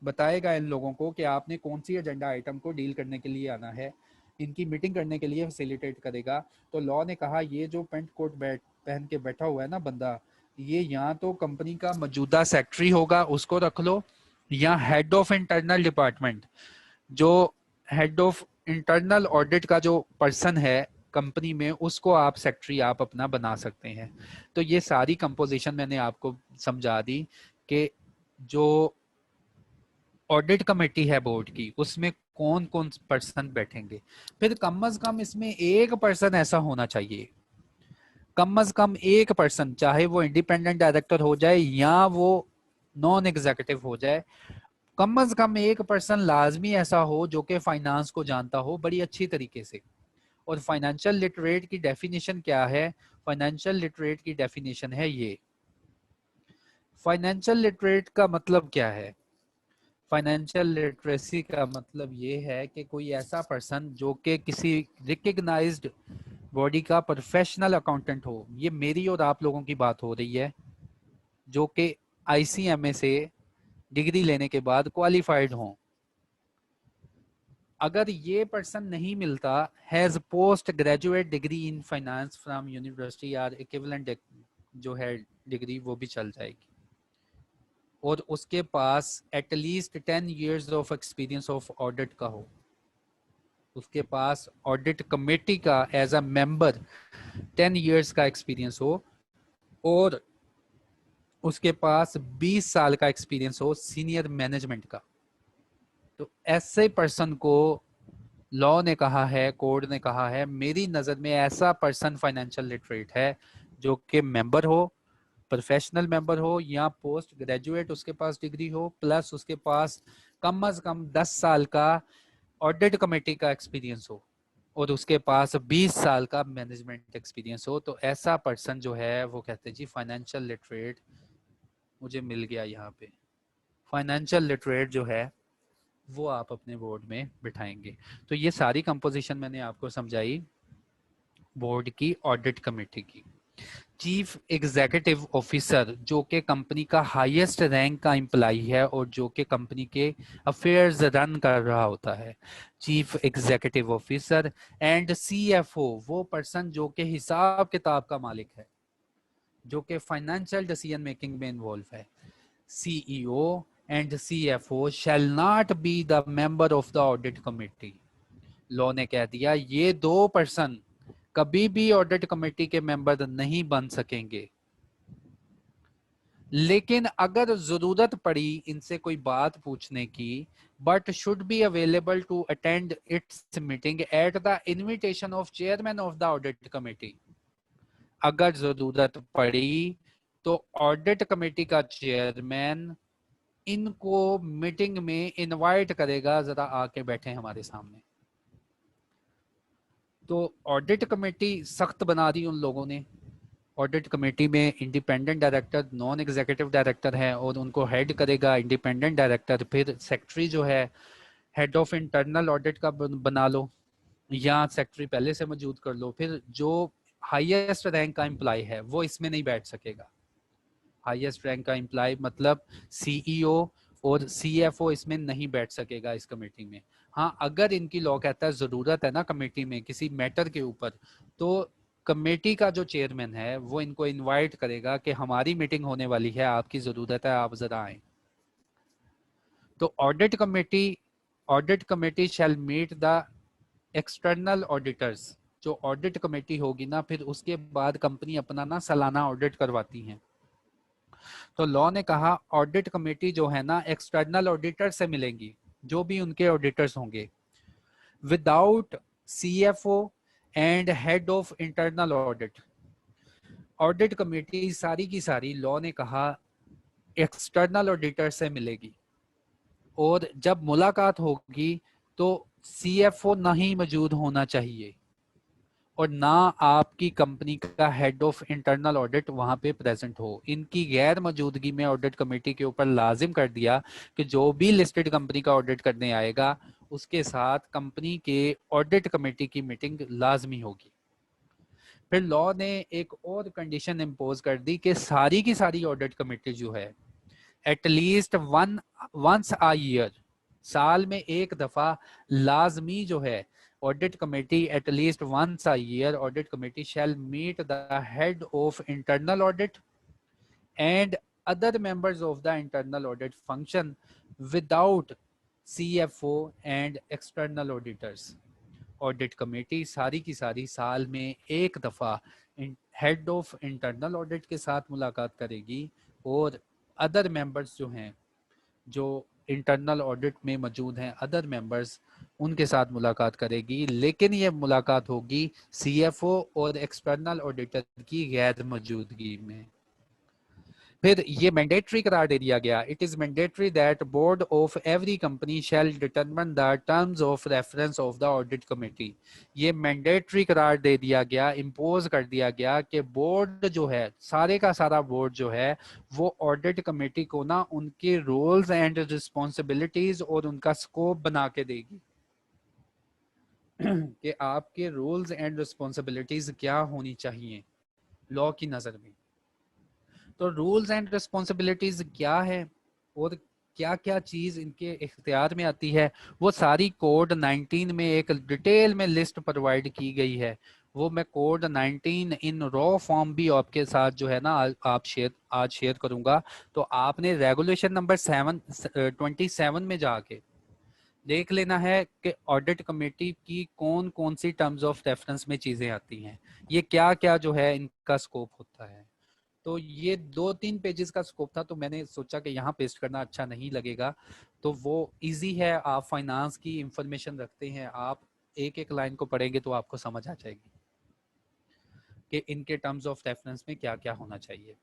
बताएगा इन लोगों को कि आपने कौन सी एजेंडा आइटम को डील करने के लिए आना है, इनकी मीटिंग करने के लिए फैसिलिटेट करेगा। तो लॉ ने कहा ये जो पेंट कोट पहन के बैठा हुआ है ना बंदा, ये या तो कंपनी का मौजूदा सेक्रेटरी होगा, उसको रख लो, या हेड ऑफ इंटरनल डिपार्टमेंट, जो हेड ऑफ इंटरनल ऑडिट का जो पर्सन है कंपनी में, उसको आप सेक्रेटरी आप अपना बना सकते हैं। तो ये सारी कंपोजिशन मैंने आपको समझा दी कि जो ऑडिट कमेटी है बोर्ड की उसमें कौन कौन पर्सन बैठेंगे। फिर कम से कम इसमें एक पर्सन ऐसा होना चाहिए, कम से कम एक पर्सन, चाहे वो इंडिपेंडेंट डायरेक्टर हो जाए या वो नॉन एग्जीक्यूटिव हो जाए, कम से कम एक पर्सन लाजमी ऐसा हो जो कि फाइनेंस को जानता हो बड़ी अच्छी तरीके से। और फाइनेंशियल लिटरेट की डेफिनेशन क्या है? फाइनेंशियल लिटरेट की डेफिनेशन है ये। फाइनेंशियल लिटरेट का मतलब क्या है? फाइनेंशियल लिटरेसी का मतलब ये है कि कोई ऐसा पर्सन जो कि किसी रिकग्नाइज्ड बॉडी का प्रोफेशनल अकाउंटेंट हो, ये मेरी और आप लोगों की बात हो रही है, जो कि आईसीएमए से डिग्री लेने के बाद क्वालिफाइड हो। अगर ये पर्सन नहीं मिलता, has post graduate degree in finance from university या इक्विवेलेंट जो है डिग्री, वो भी चल जाएगी। और उसके पास at least 10 years of experience of audit का हो, उसके पास ऑडिट कमेटी का एज अ मेंबर 10 years का एक्सपीरियंस हो, और उसके पास 20 साल का एक्सपीरियंस हो सीनियर मैनेजमेंट का। तो ऐसे पर्सन को लॉ ने कहा है, कोड ने कहा है, मेरी नज़र में ऐसा पर्सन फाइनेंशियल लिटरेट है जो कि मेंबर हो, प्रोफेशनल मेंबर हो, या पोस्ट ग्रेजुएट उसके पास डिग्री हो, प्लस उसके पास कम अज कम 10 साल का ऑडिट कमेटी का एक्सपीरियंस हो और उसके पास 20 साल का मैनेजमेंट एक्सपीरियंस हो, तो ऐसा पर्सन जो है वो कहते हैं जी फाइनेंशियल लिटरेट मुझे मिल गया। यहाँ पे फाइनेंशियल लिटरेट जो है वो आप अपने बोर्ड में बिठाएंगे। तो ये सारी कंपोजिशन मैंने आपको समझाई बोर्ड की ऑडिट कमेटी की। चीफ एग्जीक्यूटिव ऑफिसर जो कि कंपनी का हाईएस्ट रैंक का एम्प्लॉय है और जो कि कंपनी के अफेयर्स रन कर रहा होता है, chief executive officer. And CFO वो पर्सन जो कि हिसाब किताब का मालिक है, जो कि फाइनेंशियल डिसीजन मेकिंग में इन्वॉल्व है। CEO and CFO shall not be the member of the audit committee. Law ने कह दिया ये दो पर्सन कभी भी ऑडिट कमेटी के मेंबर नहीं बन सकेंगे, लेकिन अगर जरूरत पड़ी इनसे कोई बात पूछने की, but should be available to attend its meeting at the invitation of chairman of the audit committee. अगर जरूरत पड़ी तो ऑडिट कमेटी का चेयरमैन इनको मीटिंग में इनवाइट करेगा, जरा आके बैठे हमारे सामने। तो ऑडिट कमेटी सख्त बना दी उन लोगों ने। ऑडिट कमेटी में independent director, non executive director है और उनको हेड करेगा इंडिपेंडेंट डायरेक्टर। फिर सेक्रेटरी जो है हेड ऑफ इंटरनल ऑडिट का बना लो या सेक्रेटरी पहले से मौजूद कर लो। फिर जो हाईएस्ट रैंक का एम्प्लॉय है वो इसमें नहीं बैठ सकेगा। हाईएस्ट रैंक का एम्प्लॉय मतलब सीईओ और सीएफओ इसमें नहीं बैठ सकेगा इस कमेटी में। हाँ, अगर इनकी लॉ कहता है जरूरत है ना कमेटी में किसी मैटर के ऊपर, तो कमेटी का जो चेयरमैन है वो इनको इनवाइट करेगा कि हमारी मीटिंग होने वाली है, आपकी जरूरत है, आप जरा आए। तो audit committee shall meet the external auditors. जो ऑडिट कमेटी होगी ना, फिर उसके बाद कंपनी अपना ना सालाना ऑडिट करवाती है। तो लॉ ने कहा ऑडिट कमेटी जो है ना एक्सटर्नल ऑडिटर से मिलेंगी, जो भी उनके ऑडिटर्स होंगे, without CFO and head of internal audit. Audit committee सारी की सारी लॉ ने कहा एक्सटर्नल ऑडिटर से मिलेगी, और जब मुलाकात होगी तो सीएफओ नहीं मौजूद होना चाहिए और ना आपकी कंपनी का हेड ऑफ इंटरनल ऑडिट वहां पे प्रेजेंट हो। इनकी गैर मौजूदगी में ऑडिट कमेटी के ऊपर लाजिम कर दिया कि जो भी लिस्टेड कंपनी का ऑडिट करने आएगा उसके साथ कंपनी के ऑडिट कमेटी की मीटिंग लाजमी होगी। फिर लॉ ने एक और कंडीशन इम्पोज कर दी कि सारी की सारी ऑडिट कमेटी जो है एटलीस्ट वंस अ ईयर, साल में एक दफा लाजमी जो है audit committee at least once a year audit committee shall meet the head of internal audit and other members of the internal audit function without CFO and external auditors। Audit committee सारी की सारी साल में एक दफा हेड ऑफ इंटरनल ऑडिट के साथ मुलाकात करेगी और अदर मेंबर्स जो हैं, जो इंटरनल ऑडिट में मौजूद हैं अदर मेंबर्स, उनके साथ मुलाकात करेगी, लेकिन ये मुलाकात होगी सीएफओ और एक्सटर्नल ऑडिटर की गैर मौजूदगी में। फिर ये मैंडेटरी करार दे दिया गया, it is mandatory that board of every company shall determine the terms of reference of the audit committee. ये मैंडेटरी करार दे दिया गया, इम्पोज कर दिया गया कि बोर्ड जो है, सारे का सारा बोर्ड जो है वो ऑडिट कमेटी को ना उनके रोल्स एंड रिस्पॉन्सिबिलिटीज और उनका स्कोप बना के देगी कि आपके रोल्स एंड रिस्पॉन्सिबिलिटीज क्या होनी चाहिए लॉ की नजर में। तो रूल्स एंड रिस्पॉन्सिबिलिटीज क्या है और क्या क्या चीज इनके इख्तियार में आती है, वो सारी कोड 19 में एक डिटेल में लिस्ट प्रोवाइड की गई है। वो मैं कोड 19 इन रॉ फॉर्म भी आपके साथ जो है ना आज शेयर करूंगा। तो आपने रेगुलेशन नंबर 27 में जाके देख लेना है कि ऑडिट कमेटी की कौन कौन सी टर्म्स ऑफ रेफरेंस में चीजें आती हैं, ये क्या क्या जो है इनका स्कोप होता है। तो ये 2-3 पेजेस का स्कोप था, तो मैंने सोचा कि यहाँ पेस्ट करना अच्छा नहीं लगेगा। तो वो इजी है, आप फाइनेंस की इंफॉर्मेशन रखते हैं, आप एक एक लाइन को पढ़ेंगे तो आपको समझ आ जाएगी कि इनके टर्म्स ऑफ रेफरेंस में क्या क्या होना चाहिए।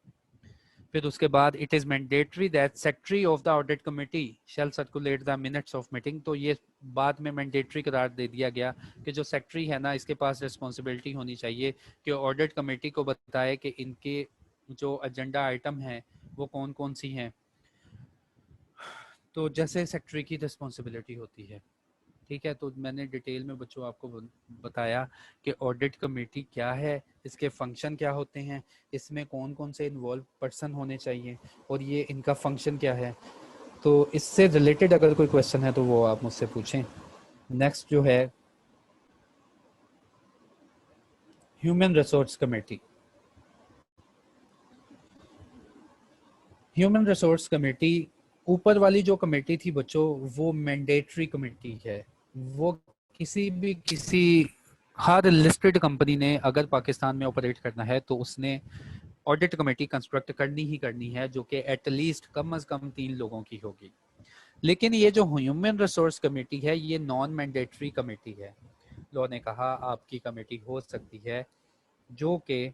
फिर उसके बाद it is mandatory that secretary of the audit committee shell circulate the minutes of meeting. तो ये बाद में मैंडेटरी करार दे दिया गया कि जो सेक्रेटरी है ना, इसके पास रिस्पॉन्सिबिलिटी होनी चाहिए कि ऑडिट कमेटी को बताए कि इनके जो एजेंडा आइटम हैं वो कौन कौन सी हैं। तो जैसे सेक्रेटरी की रिस्पॉन्सिबिलिटी होती है, ठीक है। तो मैंने डिटेल में बच्चों आपको बताया कि ऑडिट कमेटी क्या है, इसके फंक्शन क्या होते हैं, इसमें कौन कौन से इन्वॉल्व पर्सन होने चाहिए और ये इनका फंक्शन क्या है। तो इससे रिलेटेड अगर कोई क्वेश्चन है तो वो आप मुझसे पूछें। नेक्स्ट जो है human resource committee. Human resource committee ऊपर वाली जो कमेटी थी बच्चों, वो मैंडेटरी कमेटी है। वो किसी हर लिस्टेड कंपनी ने अगर पाकिस्तान में ऑपरेट करना है तो उसने ऑडिट कमेटी कंस्ट्रक्ट करनी ही करनी है, जो कि एटलीस्ट कम अज कम 3 लोगों की होगी। लेकिन ये जो ह्यूमन रिसोर्स कमेटी है ये नॉन मैंडेटरी कमेटी है। लॉ ने कहा आपकी कमेटी हो सकती है जो कि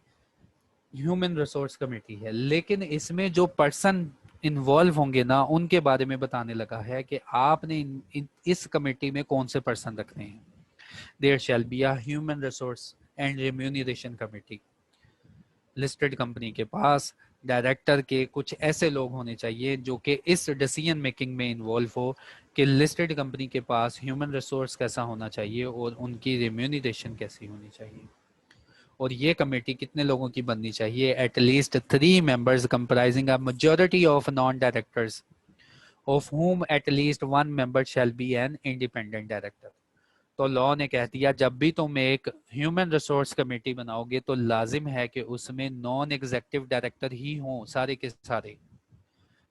ह्यूमन रिसोर्स कमेटी है, लेकिन इसमें जो पर्सन इन्वॉल्व होंगे ना उनके बारे में बताने लगा है कि आपने इस कमेटी में कौन से पर्सन रखने हैं। There shall be a human resource and remuneration committee. Listed company के पास डायरेक्टर के कुछ ऐसे लोग होने चाहिए जो कि इस डिसीजन मेकिंग में इन्वॉल्व हो कि लिस्टेड कंपनी के पास ह्यूमन रिसोर्स कैसा होना चाहिए और उनकी रेम्यूनरेशन कैसी होनी चाहिए। और ये कमेटी कितने लोगों की बननी चाहिए? At least 3 members comprising a majority of non directors of whom at least 1 member shall be an independent director। तो लॉ ने कह दिया जब भी तुम एक ह्यूमन रिसोर्स कमेटी बनाओगे तो लाजिम है कि उसमें नॉन एग्जेक्टिव डायरेक्टर ही हों, सारे के सारे।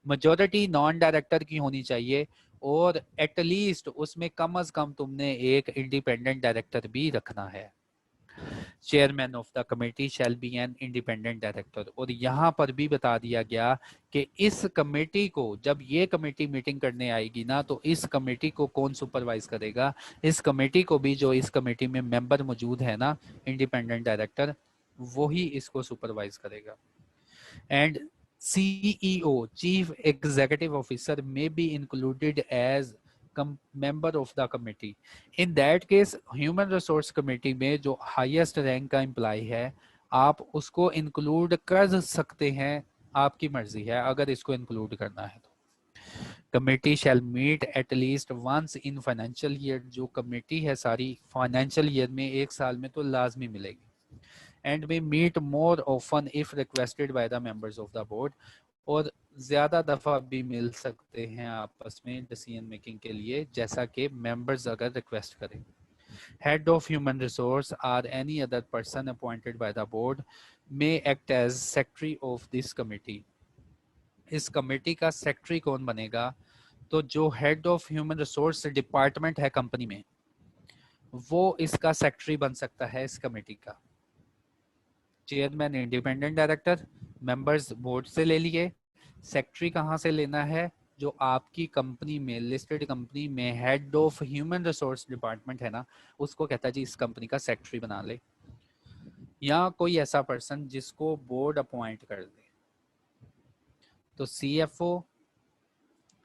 मेजॉरिटी नॉन डायरेक्टर की होनी चाहिए और एटलीस्ट उसमें कम अज कम तुमने एक इंडिपेंडेंट डायरेक्टर भी रखना है। Chairman of the committee shall be an independent director. और यहाँ पर भी बता दिया गया कि इस कमेटी को जब ये कमेटी मीटिंग करने आएगी ना तो इस कमेटी को कौन सुपरवाइज करेगा? इस कमेटी को भी जो इस कमेटी में मेंबर मौजूद है ना, इंडिपेंडेंट डायरेक्टर, वही इसको सुपरवाइज करेगा। And CEO chief executive officer may be included as member of the committee। in that case human resource committee में जो highest rank का एम्प्लॉय है आप उसको इंक्लूड कर सकते हैं, आपकी मर्जी है अगर इसको इंक्लूड करना है तो। Committee shall meet at least once in financial year. जो कमेटी है सारी फाइनेंशियल ईयर में एक साल में तो लाजमी मिलेगी। And may meet more often if requested by the members of the board. और ज्यादा दफा भी मिल सकते हैं आपस में डिसीजन मेकिंग के लिए जैसा कि मेंबर्स अगर रिक्वेस्ट करें। Head of human resource or any other person appointed by the board may act as secretary of this committee. इस कमेटी का सेक्रेटरी कौन बनेगा? तो जो head of human resource department है कंपनी में वो इसका सेक्रेटरी बन सकता है इस कमेटी का। Chairman independent director, members board से ले लिए। सेक्रेटरी कहाँ से लेना है? जो आपकी कंपनी में लिस्टेड कंपनी में head of human resource department है ना, उसको कहता है जी इस कंपनी का सेक्रेटरी बना ले। या कोई ऐसा पर्सन जिसको बोर्ड अपॉइंट कर दे। तो CFO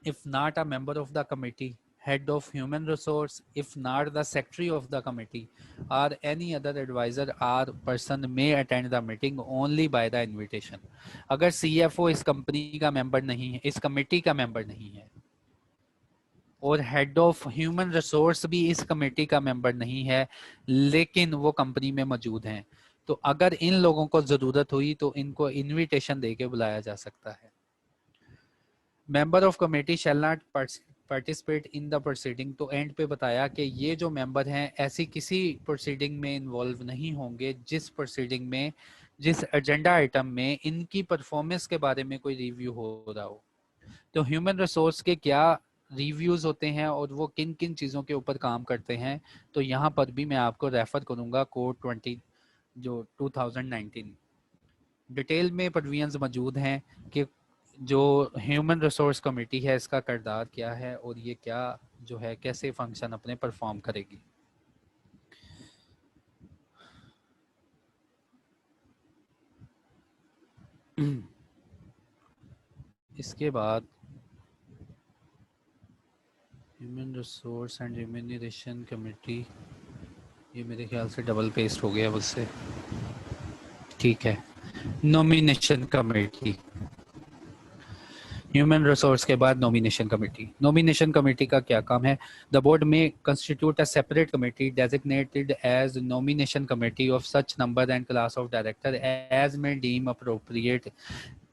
if not a member of the committee, head of human resource if not the secretary of the committee, or any other advisor or person may attend the meeting only by the invitation। अगर CFO इस company का member नहीं है, इस committee का member नहीं है और हेड ऑफ ह्यूमन रिसोर्स भी इस कमेटी का मेंबर नहीं है लेकिन वो कंपनी में मौजूद हैं, तो अगर इन लोगों को जरूरत हुई तो इनको इनविटेशन देके बुलाया जा सकता है। Member of committee shall not participate in the proceeding. तो एंड पे बताया कि ये जो मेंबर हैं ऐसी किसी प्रोसीडिंग में इन्वॉल्व नहीं होंगे जिस प्रोसीडिंग में जिस एजेंडा आइटम में इनकी परफॉर्मेंस के बारे में कोई रिव्यू हो रहा हो। तो ह्यूमन रिसोर्स के क्या रिव्यूज होते हैं और वो किन किन चीज़ों के ऊपर काम करते हैं, तो यहाँ पर भी मैं आपको रेफर करूँगा कोड 20 जो 2019 डिटेल में प्रोविजंस मौजूद हैं कि जो ह्यूमन रिसोर्स कमेटी है इसका किरदार क्या है और ये क्या जो है कैसे फंक्शन अपने परफॉर्म करेगी। इसके बाद human resource and remuneration committee, ये मेरे ख्याल से डबल पेस्ट हो गया उससे, ठीक है। नॉमिनेशन कमेटी, ह्यूमन रिसोर्स के बाद नॉमिनेशन कमेटी। नॉमिनेशन कमेटी का क्या काम है? द बोर्ड में constitute a separate committee designated as nomination committee of such number and class of director as may deem appropriate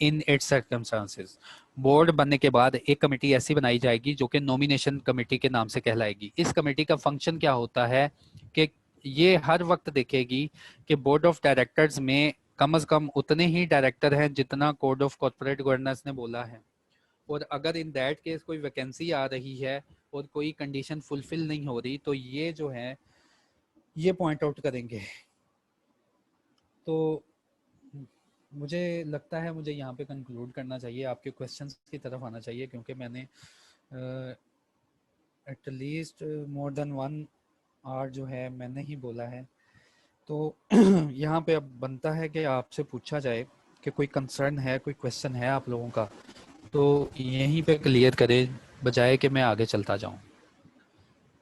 in its circumstances. Board बनने के बाद एक कमेटी ऐसी बनाई जाएगी जो कि नॉमिनेशन कमेटी के नाम से कहलाएगी। इस कमेटी का फंक्शन क्या होता है कि ये हर वक्त देखेगी कि बोर्ड ऑफ डायरेक्टर्स में कम से कम उतने ही डायरेक्टर हैं जितना कोड ऑफ कॉर्पोरेट गवर्नेंस ने बोला है, और अगर इन दैट केस कोई वैकेंसी आ रही है और कोई कंडीशन फुलफिल नहीं हो रही तो ये जो है ये पॉइंट आउट करेंगे। तो मुझे लगता है मुझे यहाँ पे कंक्लूड करना चाहिए, आपके क्वेश्चंस की तरफ आना चाहिए, क्योंकि मैंने एटलीस्ट मोर देन 1 आवर जो है मैंने ही बोला है। तो यहाँ पे अब बनता है कि आपसे पूछा जाए कि कोई कंसर्न है, कोई क्वेश्चन है आप लोगों का, तो यहीं पे क्लियर करें बजाय कि मैं आगे चलता जाऊं।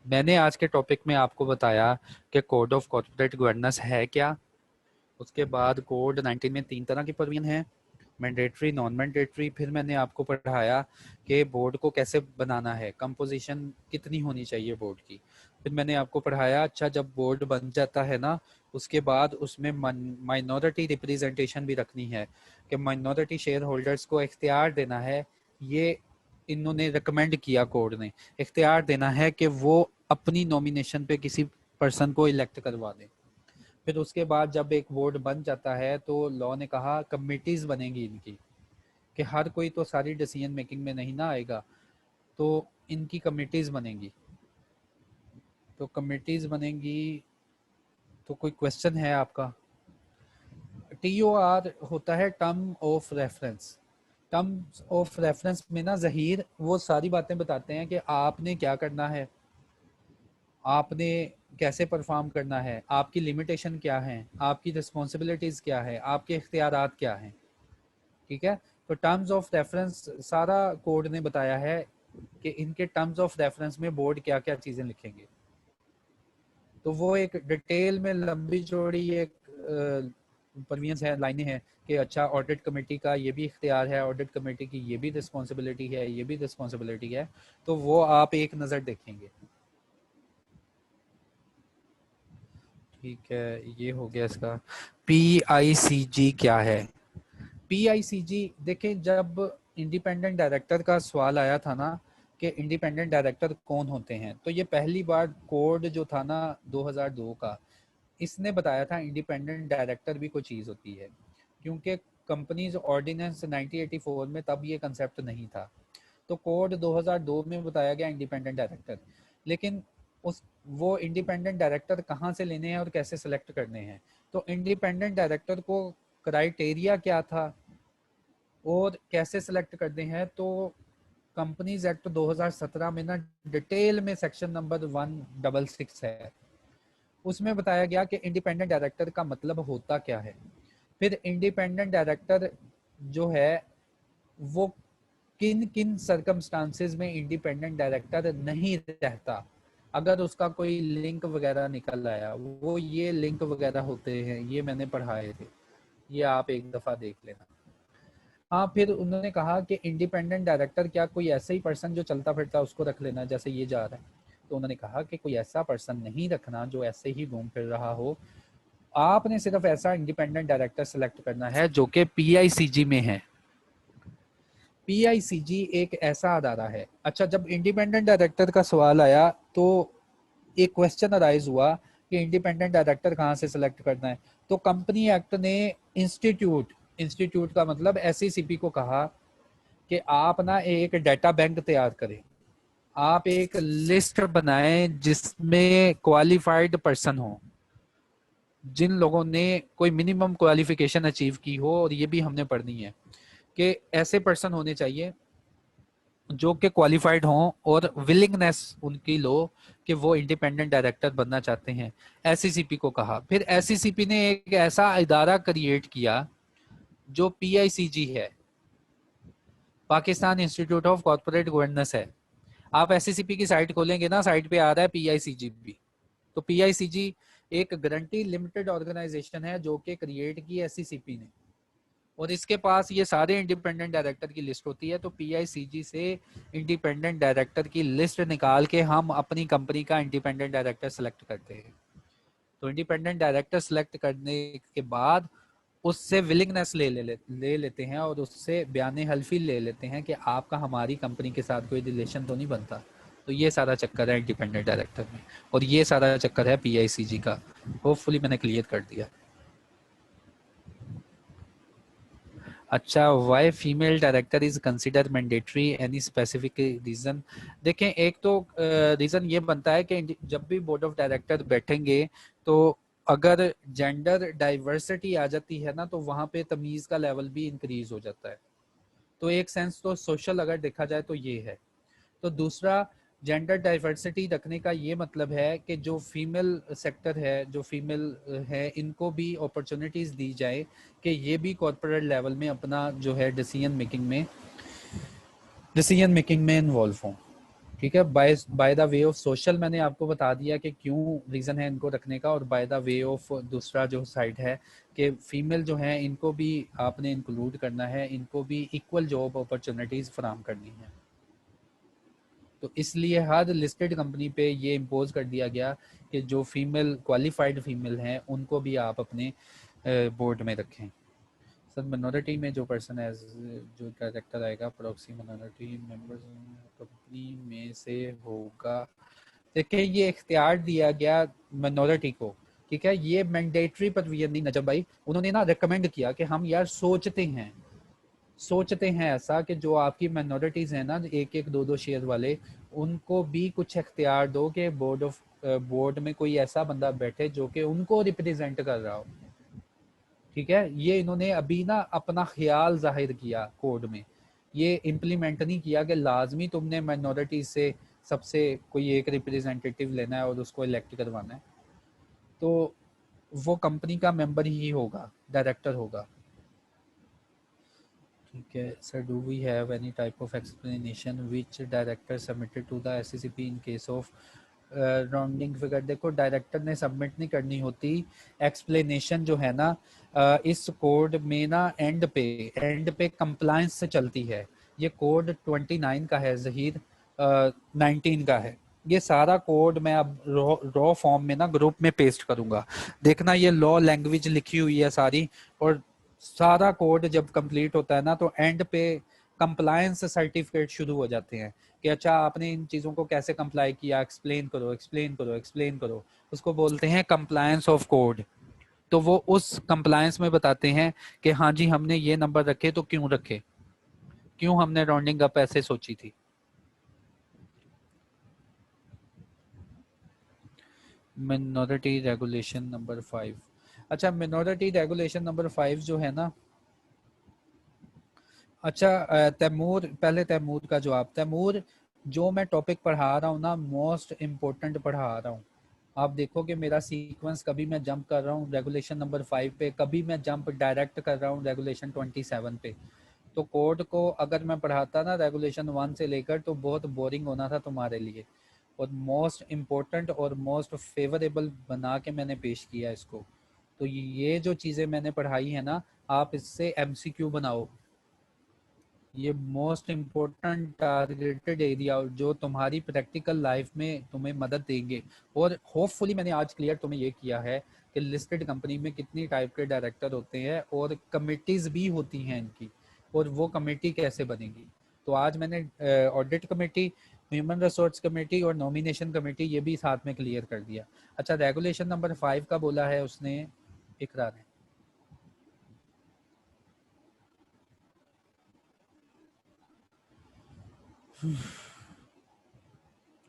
मैंने आज के टॉपिक में आपको बताया कि कोड ऑफ कॉर्पोरेट गवर्नेंस है क्या, उसके बाद कोड 19 में 3 तरह की प्रोविजन है, मैंडेटरी, नॉन मैंडेटरी। फिर मैंने आपको पढ़ाया कि बोर्ड को कैसे बनाना है, कंपोजिशन कितनी होनी चाहिए बोर्ड की। फिर मैंने आपको पढ़ाया अच्छा जब बोर्ड बन जाता है ना उसके बाद उसमें माइनॉरिटी रिप्रेजेंटेशन भी रखनी है, कि माइनॉरिटी शेयर होल्डर्स को इख्तियार देना है, ये इन्होंने रिकमेंड किया कोड ने, इख्तियार देना है कि वो अपनी नॉमिनेशन पे किसी पर्सन को इलेक्ट करवा दें। फिर उसके बाद जब एक बोर्ड बन जाता है तो लॉ ने कहा कमिटीज बनेंगी इनकी, कि हर कोई तो सारी डिसीजन मेकिंग में नहीं ना आएगा, तो इनकी कमिटीज बनेंगी। तो कमिटीज बनेंगी, तो कोई क्वेश्चन है आपका? TOR होता है term of reference. Term of reference में ना ज़हीर वो सारी बातें बताते हैं कि आपने क्या करना है, आपने कैसे परफॉर्म करना है, आपकी लिमिटेशन क्या है, आपकी रिस्पॉन्सिबिलिटीज़ क्या है, आपके इख्तियारात क्या हैं, ठीक है। तो टर्म्स ऑफ रेफरेंस सारा कोड ने बताया है कि इनके टर्म्स ऑफ रेफरेंस में बोर्ड क्या क्या चीज़ें लिखेंगे। तो वो एक डिटेल में लंबी चौड़ी एक परवींस है, लाइनें हैं कि अच्छा ऑडिट कमेटी का ये भी इख्तियार है, ऑडिट कमेटी की ये भी रिस्पॉन्सिबिलिटी है, ये भी रिस्पॉन्सिबिलिटी है। तो वो आप एक नज़र देखेंगे, ठीक है। ये हो गया इसका। PICG क्या है? PICG देखें, जब इंडिपेंडेंट डायरेक्टर का सवाल आया था ना कि इंडिपेंडेंट डायरेक्टर कौन होते हैं, तो ये पहली बार कोड जो था ना 2002 का, इसने बताया था इंडिपेंडेंट डायरेक्टर भी कोई चीज़ होती है, क्योंकि कंपनीज ऑर्डिनेंस 1984 में तब ये कंसेप्ट नहीं था। तो कोड 2002 में बताया गया इंडिपेंडेंट डायरेक्टर, लेकिन उस वो इंडिपेंडेंट डायरेक्टर कहाँ से लेने हैं और कैसे सेलेक्ट करने हैं। तो इंडिपेंडेंट डायरेक्टर को क्राइटेरिया क्या था और कैसे सेलेक्ट करते हैं, तो कंपनीज एक्ट 2017 में ना डिटेल में सेक्शन नंबर 166 है, उसमें बताया गया कि इंडिपेंडेंट डायरेक्टर का मतलब होता क्या है। फिर इंडिपेंडेंट डायरेक्टर जो है वो किन किन सर्कमस्टांसेस में इंडिपेंडेंट डायरेक्टर नहीं रहता, अगर उसका कोई लिंक वगैरह निकल आया, वो ये लिंक वगैरह होते हैं, ये मैंने पढ़ाए थे, ये आप एक दफ़ा देख लेना। हाँ, फिर उन्होंने कहा कि इंडिपेंडेंट डायरेक्टर क्या कोई ऐसा ही पर्सन जो चलता फिरता उसको रख लेना जैसे ये जा रहा है। तो उन्होंने कहा कि कोई ऐसा पर्सन नहीं रखना जो ऐसे ही घूम फिर रहा हो, आपने सिर्फ ऐसा इंडिपेंडेंट डायरेक्टर सेलेक्ट करना है जो कि PICG में है। PICG एक ऐसा अदारा है। अच्छा, जब इंडिपेंडेंट डायरेक्टर का सवाल आया तो एक क्वेश्चन अराइज हुआ कि इंडिपेंडेंट डायरेक्टर कहाँ से सेलेक्ट करना है, तो कंपनी एक्ट ने इंस्टीट्यूट, इंस्टीट्यूट का मतलब SECP को कहा कि आप ना एक डाटा बैंक तैयार करें, आप एक लिस्ट बनाएं जिसमें क्वालिफाइड पर्सन हो, जिन लोगों ने कोई मिनिमम क्वालिफिकेशन अचीव की हो, और ये भी हमने पढ़नी है कि ऐसे पर्सन होने चाहिए जो कि क्वालिफाइड हों और विलिंगनेस उनकी लो कि वो इंडिपेंडेंट डायरेक्टर बनना चाहते हैं। SECP को कहा। फिर SECP ने एक ऐसा इदारा क्रिएट किया जो PICG है। Pakistan institute of corporate governance है। आप एससीसीपी की साइट खोलेंगे ना, साइट पे आ रहा है पीआईसीजीबी। तो पीआईसीजी एक गारंटी लिमिटेड ऑर्गेनाइजेशन है जो कि क्रिएट की एससीसीपी ने, और इसके पास ये सारे इंडिपेंडेंट डायरेक्टर की लिस्ट होती है। तो पीआईसीजी से इंडिपेंडेंट डायरेक्टर की लिस्ट निकाल के हम अपनी कंपनी का इंडिपेंडेंट डायरेक्टर सेलेक्ट करते हैं। तो इंडिपेंडेंट डायरेक्टर सेलेक्ट करने के बाद उससे विलिंगनेस ले लेते हैं और उससे बयान हल्फी ले लेते हैं कि आपका हमारी कंपनी के साथ कोई रिलेशन तो नहीं बनता। तो ये सारा चक्कर है इंडिपेंडेंट डायरेक्टर में, और ये सारा चक्कर है पीआईसीजी का। होपफुली मैंने क्लियर कर दिया। अच्छा, why female director is consider mandatory, any specific reason? देखें, एक तो रीजन ये बनता है कि जब भी बोर्ड ऑफ डायरेक्टर बैठेंगे तो अगर जेंडर डाइवर्सिटी आ जाती है ना, तो वहाँ पे तमीज़ का लेवल भी इंक्रीज हो जाता है। तो एक सेंस तो सोशल अगर देखा जाए तो ये है। तो दूसरा, जेंडर डाइवर्सिटी रखने का ये मतलब है कि जो फीमेल सेक्टर है, जो फीमेल है, इनको भी अपॉर्चुनिटीज़ दी जाए कि ये भी कॉर्पोरेट लेवल में अपना जो है डिसीजन मेकिंग में इन्वॉल्व हों। ठीक है, by the way of social मैंने आपको बता दिया कि क्यों रीज़न है इनको रखने का, और बाय द वे ऑफ दूसरा जो साइड है कि फीमेल जो है इनको भी आपने इंक्लूड करना है, इनको भी इक्वल जॉब अपॉर्चुनिटीज़ फराहम करनी है। तो इसलिए हर लिस्टेड कंपनी पे ये इम्पोज कर दिया गया कि जो फीमेल क्वालिफाइड फीमेल हैं उनको भी आप अपने बोर्ड में रखें। सर, मिनोरिटी में जो पर्सन है, जो डायरेक्टर आएगा, प्रोक्सी मिनोरिटी मेंबर्स कंपनी में से होगा। देखिए, ये इख्तियार दिया गया मिनोरिटी को। ठीक है, ये मैंडेटरी प्रोविजन नहीं नजब भाई, उन्होंने ना रिकमेंड किया कि हम यार सोचते हैं ऐसा कि जो आपकी माइनॉरिटीज़ हैं ना, एक एक दो दो शेयर वाले, उनको भी कुछ इख्तियार दो कि बोर्ड में कोई ऐसा बंदा बैठे जो कि उनको रिप्रेजेंट कर रहा हो। ठीक है, ये इन्होंने अभी ना अपना ख्याल जाहिर किया कोड में, ये इम्प्लीमेंट नहीं किया कि लाजमी तुमने माइनॉरिटी से सबसे कोई एक रिप्रेजेंटेटिव लेना है और उसको इलेक्ट करवाना है। तो वो कंपनी का मेंबर ही होगा, डायरेक्टर होगा। ठीक है sir, do we have any type of explanation which director submitted to the SCCP in case of rounding figure? देखो, डायरेक्टर ने सबमिट नहीं करनी होती एक्सप्लेनेशन जो है ना, इस कोड में ना एंड पे कंप्लायंस से चलती है। ये कोड 29 का है जहीर, 19 का है। ये सारा कोड मैं अब रॉ फॉर्म में ना ग्रुप में पेस्ट करूंगा, देखना ये लॉ लैंग्वेज लिखी हुई है सारी। और सारा कोड जब कंप्लीट होता है ना, तो एंड पे कंप्लायंस सर्टिफिकेट शुरू हो जाते हैं कि अच्छा आपने इन चीज़ों को कैसे कंप्लाई किया, एक्सप्लेन करो एक्सप्लेन करो एक्सप्लेन करो। उसको बोलते हैं कंप्लायंस ऑफ कोड। तो वो उस कंप्लायंस में बताते हैं कि हाँ जी हमने ये नंबर रखे तो क्यों रखे, क्यों हमने राउंडिंग अप ऐसे सोची थी। Minority regulation number 5। अच्छा, मिनोरिटी रेगुलेशन नंबर 5 जो है ना, अच्छा तैमूर, पहले तैमूर का जवाब। तैमूर, जो मैं टॉपिक पढ़ा रहा हूँ ना, मोस्ट इम्पोर्टेंट पढ़ा रहा हूँ। आप देखो कि मेरा सीक्वेंस, कभी मैं जंप कर रहा हूँ रेगुलेशन नंबर 5 पे, कभी मैं जंप डायरेक्ट कर रहा हूँ रेगुलेशन 27 पे। तो कोड को अगर मैं पढ़ाता ना रेगुलेशन 1 से लेकर, तो बहुत बोरिंग होना था तुम्हारे लिए, और मोस्ट इम्पोर्टेंट और मोस्ट फेवरेबल बना के मैंने पेश किया इसको। तो ये जो चीज़ें मैंने पढ़ाई है ना, आप इससे एमसीक्यू बनाओ। ये मोस्ट इम्पोर्टेंट टारगेटेड एरिया जो तुम्हारी प्रैक्टिकल लाइफ में तुम्हें मदद देंगे। और होपफुली मैंने आज क्लियर तुम्हें ये किया है कि लिस्टेड कंपनी में कितनी टाइप के डायरेक्टर होते हैं और कमिटीज़ भी होती हैं इनकी, और वो कमेटी कैसे बनेगी। तो आज मैंने audit committee, human resource committee और नॉमिनेशन कमेटी ये भी साथ में क्लियर कर दिया। अच्छा, रेगुलेशन नंबर 5 का बोला है उसने, इकरार है।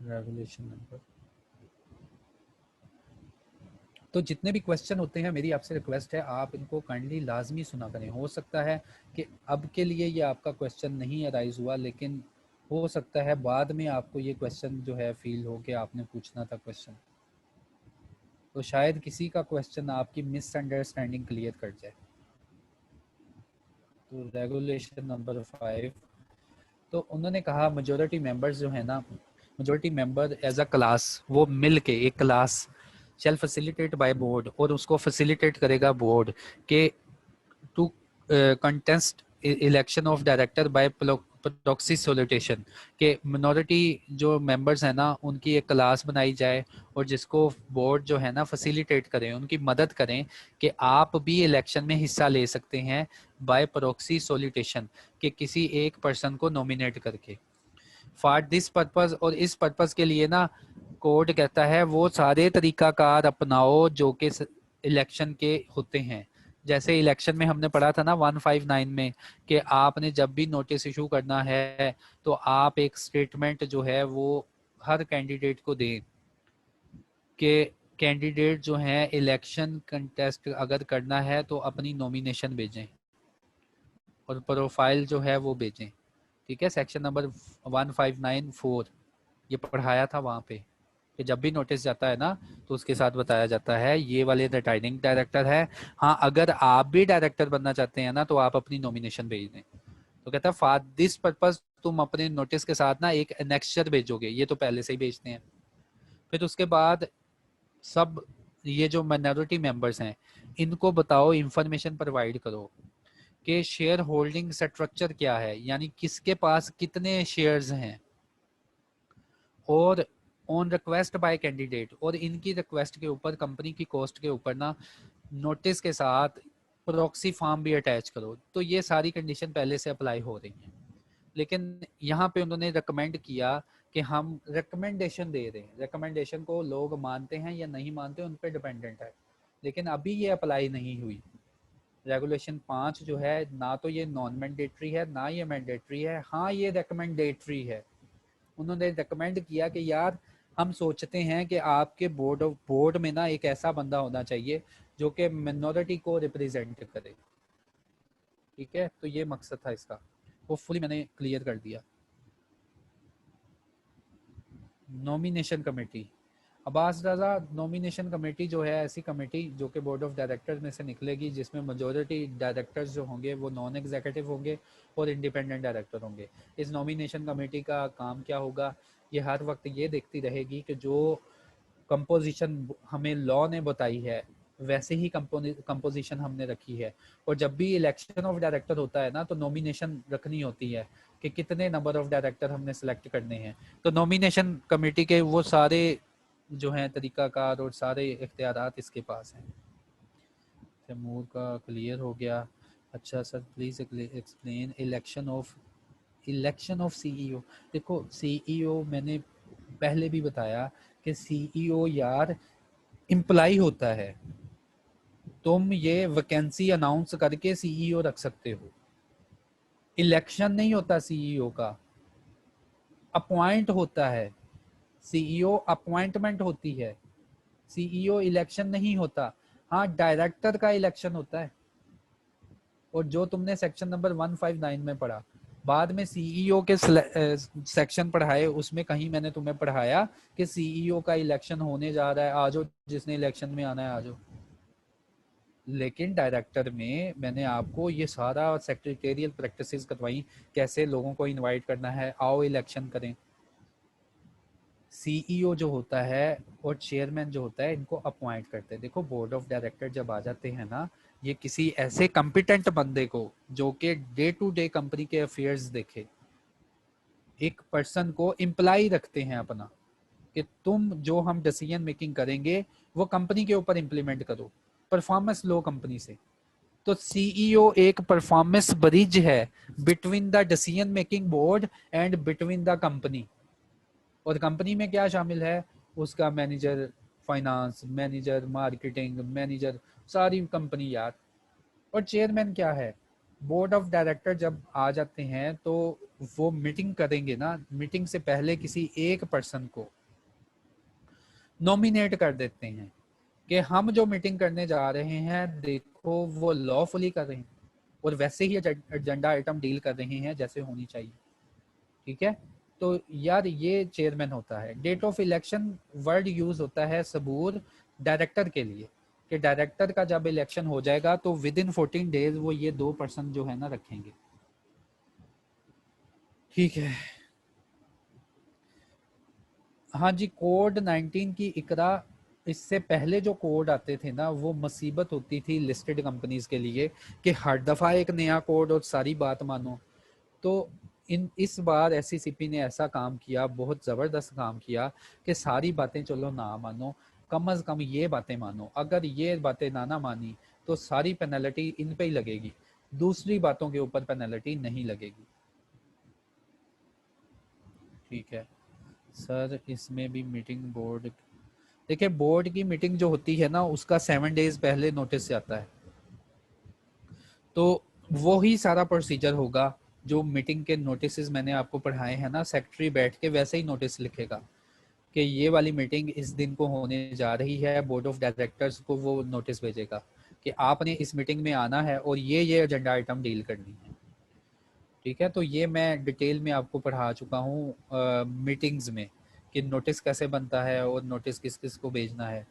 रेगुलेशन नंबर, तो जितने भी क्वेश्चन होते हैं, मेरी आपसे रिक्वेस्ट है आप इनको काइंडली लाजमी सुना करें। हो सकता है कि अब के लिए ये आपका क्वेश्चन नहीं अराइज हुआ, लेकिन हो सकता है बाद में आपको ये क्वेश्चन जो है फील हो कि आपने पूछना था क्वेश्चन। तो शायद किसी का क्वेश्चन आपकी मिसअंडरस्टैंडिंग क्लियर कर जाए। तो रेगुलेशन नंबर 5, तो उन्होंने कहा मेजोरिटी मेंबर्स जो है ना, majority member as a class वो मिल के एक class shall facilitate by board, और उसको फैसिलिटेट करेगा बोर्ड के to contest election of director by proxy solicitation, के मिनॉरिटी जो मेंबर्स हैं ना उनकी एक क्लास बनाई जाए और जिसको बोर्ड जो है ना फैसिलिटेट करें, उनकी मदद करें कि आप भी इलेक्शन में हिस्सा ले सकते हैं बाय प्रॉक्सी सोलिटेशन, के किसी एक पर्सन को नॉमिनेट करके फॉर दिस पर्पस। और इस पर्पस के लिए ना कोर्ट कहता है वो सारे तरीकाकार अपनाओ जो कि इलेक्शन के होते हैं। जैसे इलेक्शन में हमने पढ़ा था ना 159 में कि आपने जब भी नोटिस इशू करना है तो आप एक स्टेटमेंट जो है वो हर कैंडिडेट को दें कि कैंडिडेट जो है इलेक्शन कंटेस्ट अगर करना है तो अपनी नॉमिनेशन भेजें और प्रोफाइल जो है वो भेजें। ठीक है, सेक्शन नंबर 1594 ये पढ़ाया था वहाँ पे कि जब भी नोटिस जाता है ना तो उसके साथ बताया जाता है ये वाले रिटायरिंग डायरेक्टर है, हाँ अगर आप भी डायरेक्टर बनना चाहते हैं ना तो आप अपनी नॉमिनेशन भेज दें। तो कहता है फॉर दिस पर्पस तुम अपने नोटिस के साथ ना एक एनेक्सचर भेजोगे, ये तो पहले से ही भेजते हैं। फिर उसके बाद सब ये जो माइनॉरिटी मेंबर्स हैं इनको बताओ, इंफॉर्मेशन प्रोवाइड करो कि शेयर होल्डिंग स्ट्रक्चर क्या है, यानी किसके पास कितने शेयर्स हैं, और ऑन रिक्वेस्ट बाय कैंडिडेट, और इनकी रिक्वेस्ट के ऊपर कंपनी की कॉस्ट के ऊपर ना नोटिस के साथ प्रॉक्सी फॉर्म भी अटैच करो। तो ये सारी कंडीशन पहले से अप्लाई हो रही हैं, लेकिन यहाँ पे उन्होंने रिकमेंड किया कि हम रिकमेंडेशन दे रहे हैं, रिकमेंडेशन को लोग मानते हैं या नहीं मानते उन पर डिपेंडेंट है, लेकिन अभी ये अप्लाई नहीं हुई। रेगुलेशन 5 जो है ना तो ये नॉन मैंडेटरी है ना ये मैंडेटरी है, हाँ ये रिकमेंडेटरी है। उन्होंने रिकमेंड किया कि यार हम सोचते हैं कि आपके बोर्ड में ना एक ऐसा बंदा होना चाहिए जो कि मिनॉरिटी को रिप्रेजेंट करे। ठीक है, तो ये मकसद था इसका, होपफुली मैंने क्लियर कर दिया। नॉमिनेशन कमेटी, अब्बास रजा नॉमिनेशन कमेटी जो है ऐसी कमेटी जो कि बोर्ड ऑफ डायरेक्टर्स में से निकलेगी जिसमें मेजॉरिटी डायरेक्टर्स जो होंगे वो नॉन एग्जीक्यूटिव होंगे और इंडिपेंडेंट डायरेक्टर होंगे। इस नॉमिनेशन कमेटी का काम क्या होगा, ये हर वक्त ये देखती रहेगी कि जो कंपोजिशन हमें लॉ ने बताई है वैसे ही कंपोजिशन हमने रखी है। और जब भी इलेक्शन ऑफ डायरेक्टर होता है ना तो नॉमिनेशन रखनी होती है कि कितने नंबर ऑफ डायरेक्टर हमने सेलेक्ट करने हैं। तो नॉमिनेशन कमेटी के वो सारे जो हैं तरीकाकार और सारे इख्तियारात इसके पास हैं। तैमूर का क्लियर हो गया। अच्छा sir please explain election of CEO. देखो सीईओ मैंने पहले भी बताया कि सीईओ यार इम्प्लाई होता है, तुम ये वैकेंसी अनाउंस करके सीईओ रख सकते हो, इलेक्शन नहीं होता सीईओ का, अपॉइंट होता है। सीईओ अपॉइंटमेंट होती है, सीईओ इलेक्शन नहीं होता। हाँ डायरेक्टर का इलेक्शन होता है, और जो तुमने सेक्शन नंबर 159 में पढ़ा, बाद में सीईओ के सेक्शन पढ़ाए उसमें कहीं मैंने तुम्हें पढ़ाया कि सीईओ का इलेक्शन होने जा रहा है, आ जाओ जिसने इलेक्शन में आना है आ जाओ। लेकिन डायरेक्टर में मैंने आपको ये सारा सेक्रेटेरियल प्रैक्टिसेस करवाई, कैसे लोगों को इनवाइट करना है, आओ इलेक्शन करें। सीईओ जो होता है और चेयरमैन जो होता है इनको अपॉइंट करते हैं। देखो बोर्ड ऑफ डायरेक्टर जब आ जाते हैं ना, ये किसी ऐसे कॉम्पिटेंट बंदे को जो कि डे टू डे कंपनी के अफेयर्स देखे, एक पर्सन को इम्प्लाई रखते हैं अपना कि तुम जो हम डिसीजन मेकिंग करेंगे वो कंपनी के ऊपर इम्प्लीमेंट करो, परफॉर्मेंस लो कंपनी से। तो सीईओ एक परफॉर्मेंस ब्रिज है between the decision making board and between the company. और कंपनी में क्या शामिल है, उसका manager finance, manager marketing, manager सारी कंपनी यार। और चेयरमैन क्या है, बोर्ड ऑफ डायरेक्टर जब आ जाते हैं तो वो मीटिंग करेंगे ना, मीटिंग से पहले किसी एक पर्सन को नॉमिनेट कर देते हैं कि हम जो मीटिंग करने जा रहे हैं देखो वो लॉफुली कर रहे हैं और वैसे ही एजेंडा आइटम डील कर रहे हैं जैसे होनी चाहिए। ठीक है, तो यार ये चेयरमैन होता है। Date of election word use होता है सबूर डायरेक्टर के लिए, कि डायरेक्टर का जब इलेक्शन हो जाएगा तो विद इन 14 डेज वो ये 2 पर्सन जो है ना रखेंगे। ठीक है। हाँ जी, कोड 19 की इकरा, इससे पहले जो कोड आते थे ना वो मुसीबत होती थी लिस्टेड कंपनीज के लिए कि हर दफ़ा एक नया कोड और सारी बात मानो। तो इस बार एससीसीपी ने ऐसा काम किया, बहुत ज़बरदस्त काम किया कि सारी बातें चलो ना मानो, कम अज़ कम ये बातें मानो। अगर ये बातें ना मानी तो सारी पेनल्टी इन पे ही लगेगी, दूसरी बातों के ऊपर पेनल्टी नहीं लगेगी। ठीक है सर, इसमें भी मीटिंग बोर्ड, देखिए बोर्ड की मीटिंग जो होती है ना उसका 7 डेज पहले नोटिस जाता है, तो वो ही सारा प्रोसीजर होगा जो मीटिंग के नोटिस मैंने आपको पढ़ाए हैं ना, सेक्रेटरी बैठ के वैसे ही नोटिस लिखेगा कि ये वाली मीटिंग इस दिन को होने जा रही है। बोर्ड ऑफ डायरेक्टर्स को वो नोटिस भेजेगा कि आपने इस मीटिंग में आना है और ये एजेंडा आइटम डील करनी है। ठीक है, तो ये मैं डिटेल में आपको पढ़ा चुका हूँ मीटिंग्स में कि नोटिस कैसे बनता है और नोटिस किस किस को भेजना है।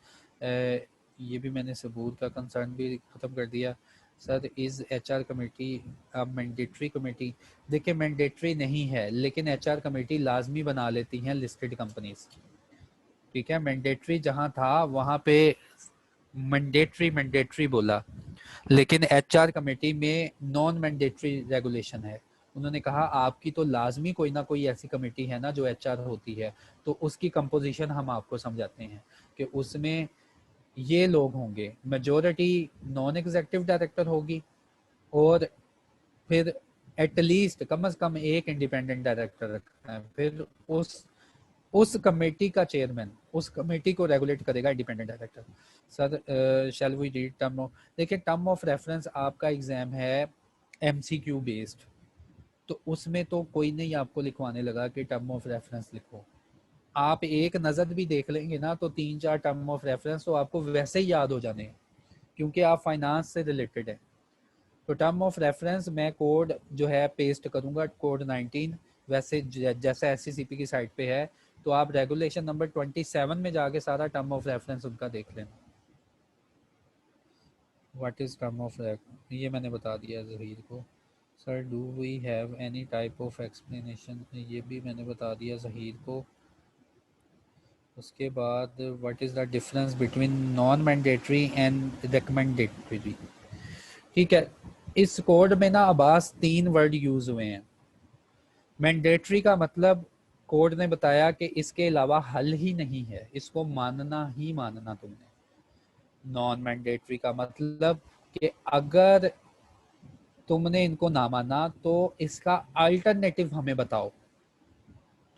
ये भी मैंने सबूत का कंसर्न भी ख़त्म कर दिया। Sir, is HR committee mandatory committee? देखिए मैंडेटरी नहीं है, लेकिन एचआर कमेटी लाजमी बना लेती हैं लिस्टेड कंपनीज। ठीक है, मैंडेटरी जहाँ था वहाँ पे मैंडेटरी बोला, लेकिन एचआर कमेटी में नॉन मैंडेटरी रेगुलेशन है। उन्होंने कहा आपकी तो लाजमी कोई ना कोई ऐसी कमेटी है ना जो एचआर होती है, तो उसकी कंपोजिशन हम आपको समझाते हैं कि उसमें ये लोग होंगे, मेजोरिटी नॉन एग्जीक्यूटिव डायरेक्टर होगी और फिर एटलीस्ट कम से कम एक इंडिपेंडेंट डायरेक्टर रखना है, फिर उस कमेटी का चेयरमैन उस कमेटी को रेगुलेट करेगा independent director. Sir shall we read term of, देखिए टर्म ऑफ रेफरेंस आपका एग्जाम है एमसीक्यू बेस्ड, तो उसमें तो कोई नहीं आपको लिखवाने लगा कि टर्म ऑफ रेफरेंस लिखो। आप एक नज़र भी देख लेंगे ना तो 3-4 टर्म ऑफ रेफरेंस तो आपको वैसे ही याद हो जाने हैं, क्योंकि आप फाइनेंस से रिलेटेड है। तो टर्म ऑफ रेफरेंस मैं कोड जो है पेस्ट करूंगा, कोड 19 वैसे जैसा एससीसीपी की साइट पे है, तो आप रेगुलेशन नंबर 27 में जाके सारा टर्म ऑफ रेफरेंस उनका देख लेना। What is term of reference ये मैंने बता दिया जहीर को। Sir do we have any type of explanation, ये भी मैंने बता दिया जहीर को। उसके बाद what is the difference between non mandatory and recommendatory. ठीक है, इस कोड में ना अब्बास 3 वर्ड यूज हुए हैं। मैंडेटरी का मतलब कोड ने बताया कि इसके अलावा हल ही नहीं है, इसको मानना ही मानना तुमने। नॉन मैंडेटरी का मतलब कि अगर तुमने इनको ना माना तो इसका अल्टरनेटिव हमें बताओ।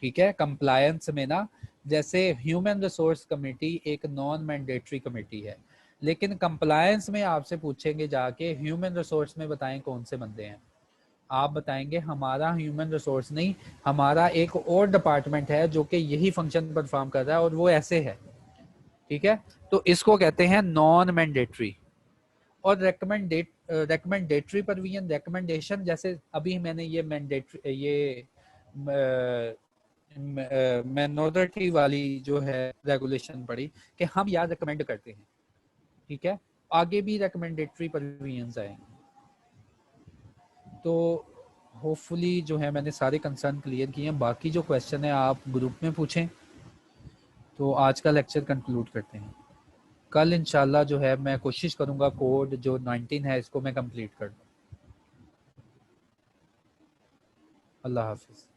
ठीक है, कंप्लायंस में ना, जैसे ह्यूमन रिसोर्स कमेटी एक नॉन मैंडेटरी कमेटी है, लेकिन कंप्लायंस में आपसे पूछेंगे जाके ह्यूमन रिसोर्स में बताएं कौन से बंदे हैं, आप बताएंगे हमारा ह्यूमन रिसोर्स नहीं, हमारा एक और डिपार्टमेंट है जो कि यही फंक्शन परफॉर्म कर रहा है और वो ऐसे है। ठीक है, तो इसको कहते हैं नॉन मैंडेटरी। और रेकमेंडेटरी पर भी रिकमेंडेशन, जैसे अभी मैंने ये मैंडेटरी ये मिनोरिटी वाली जो है रेगुलेशन पढ़ी कि हम यार रिकमेंड करते हैं। ठीक है, आगे भी रिकमेंडेटरी प्रोविजंस आएंगे। तो होपफुली जो है मैंने सारे कंसर्न क्लियर किए हैं, बाकी जो क्वेश्चन है आप ग्रुप में पूछें। तो आज का लेक्चर कंक्लूड करते हैं, कल इंशाल्लाह जो है मैं कोशिश करूंगा कोड जो 19 है इसको मैं कंप्लीट कर दूं। अल्लाह हाफिज़।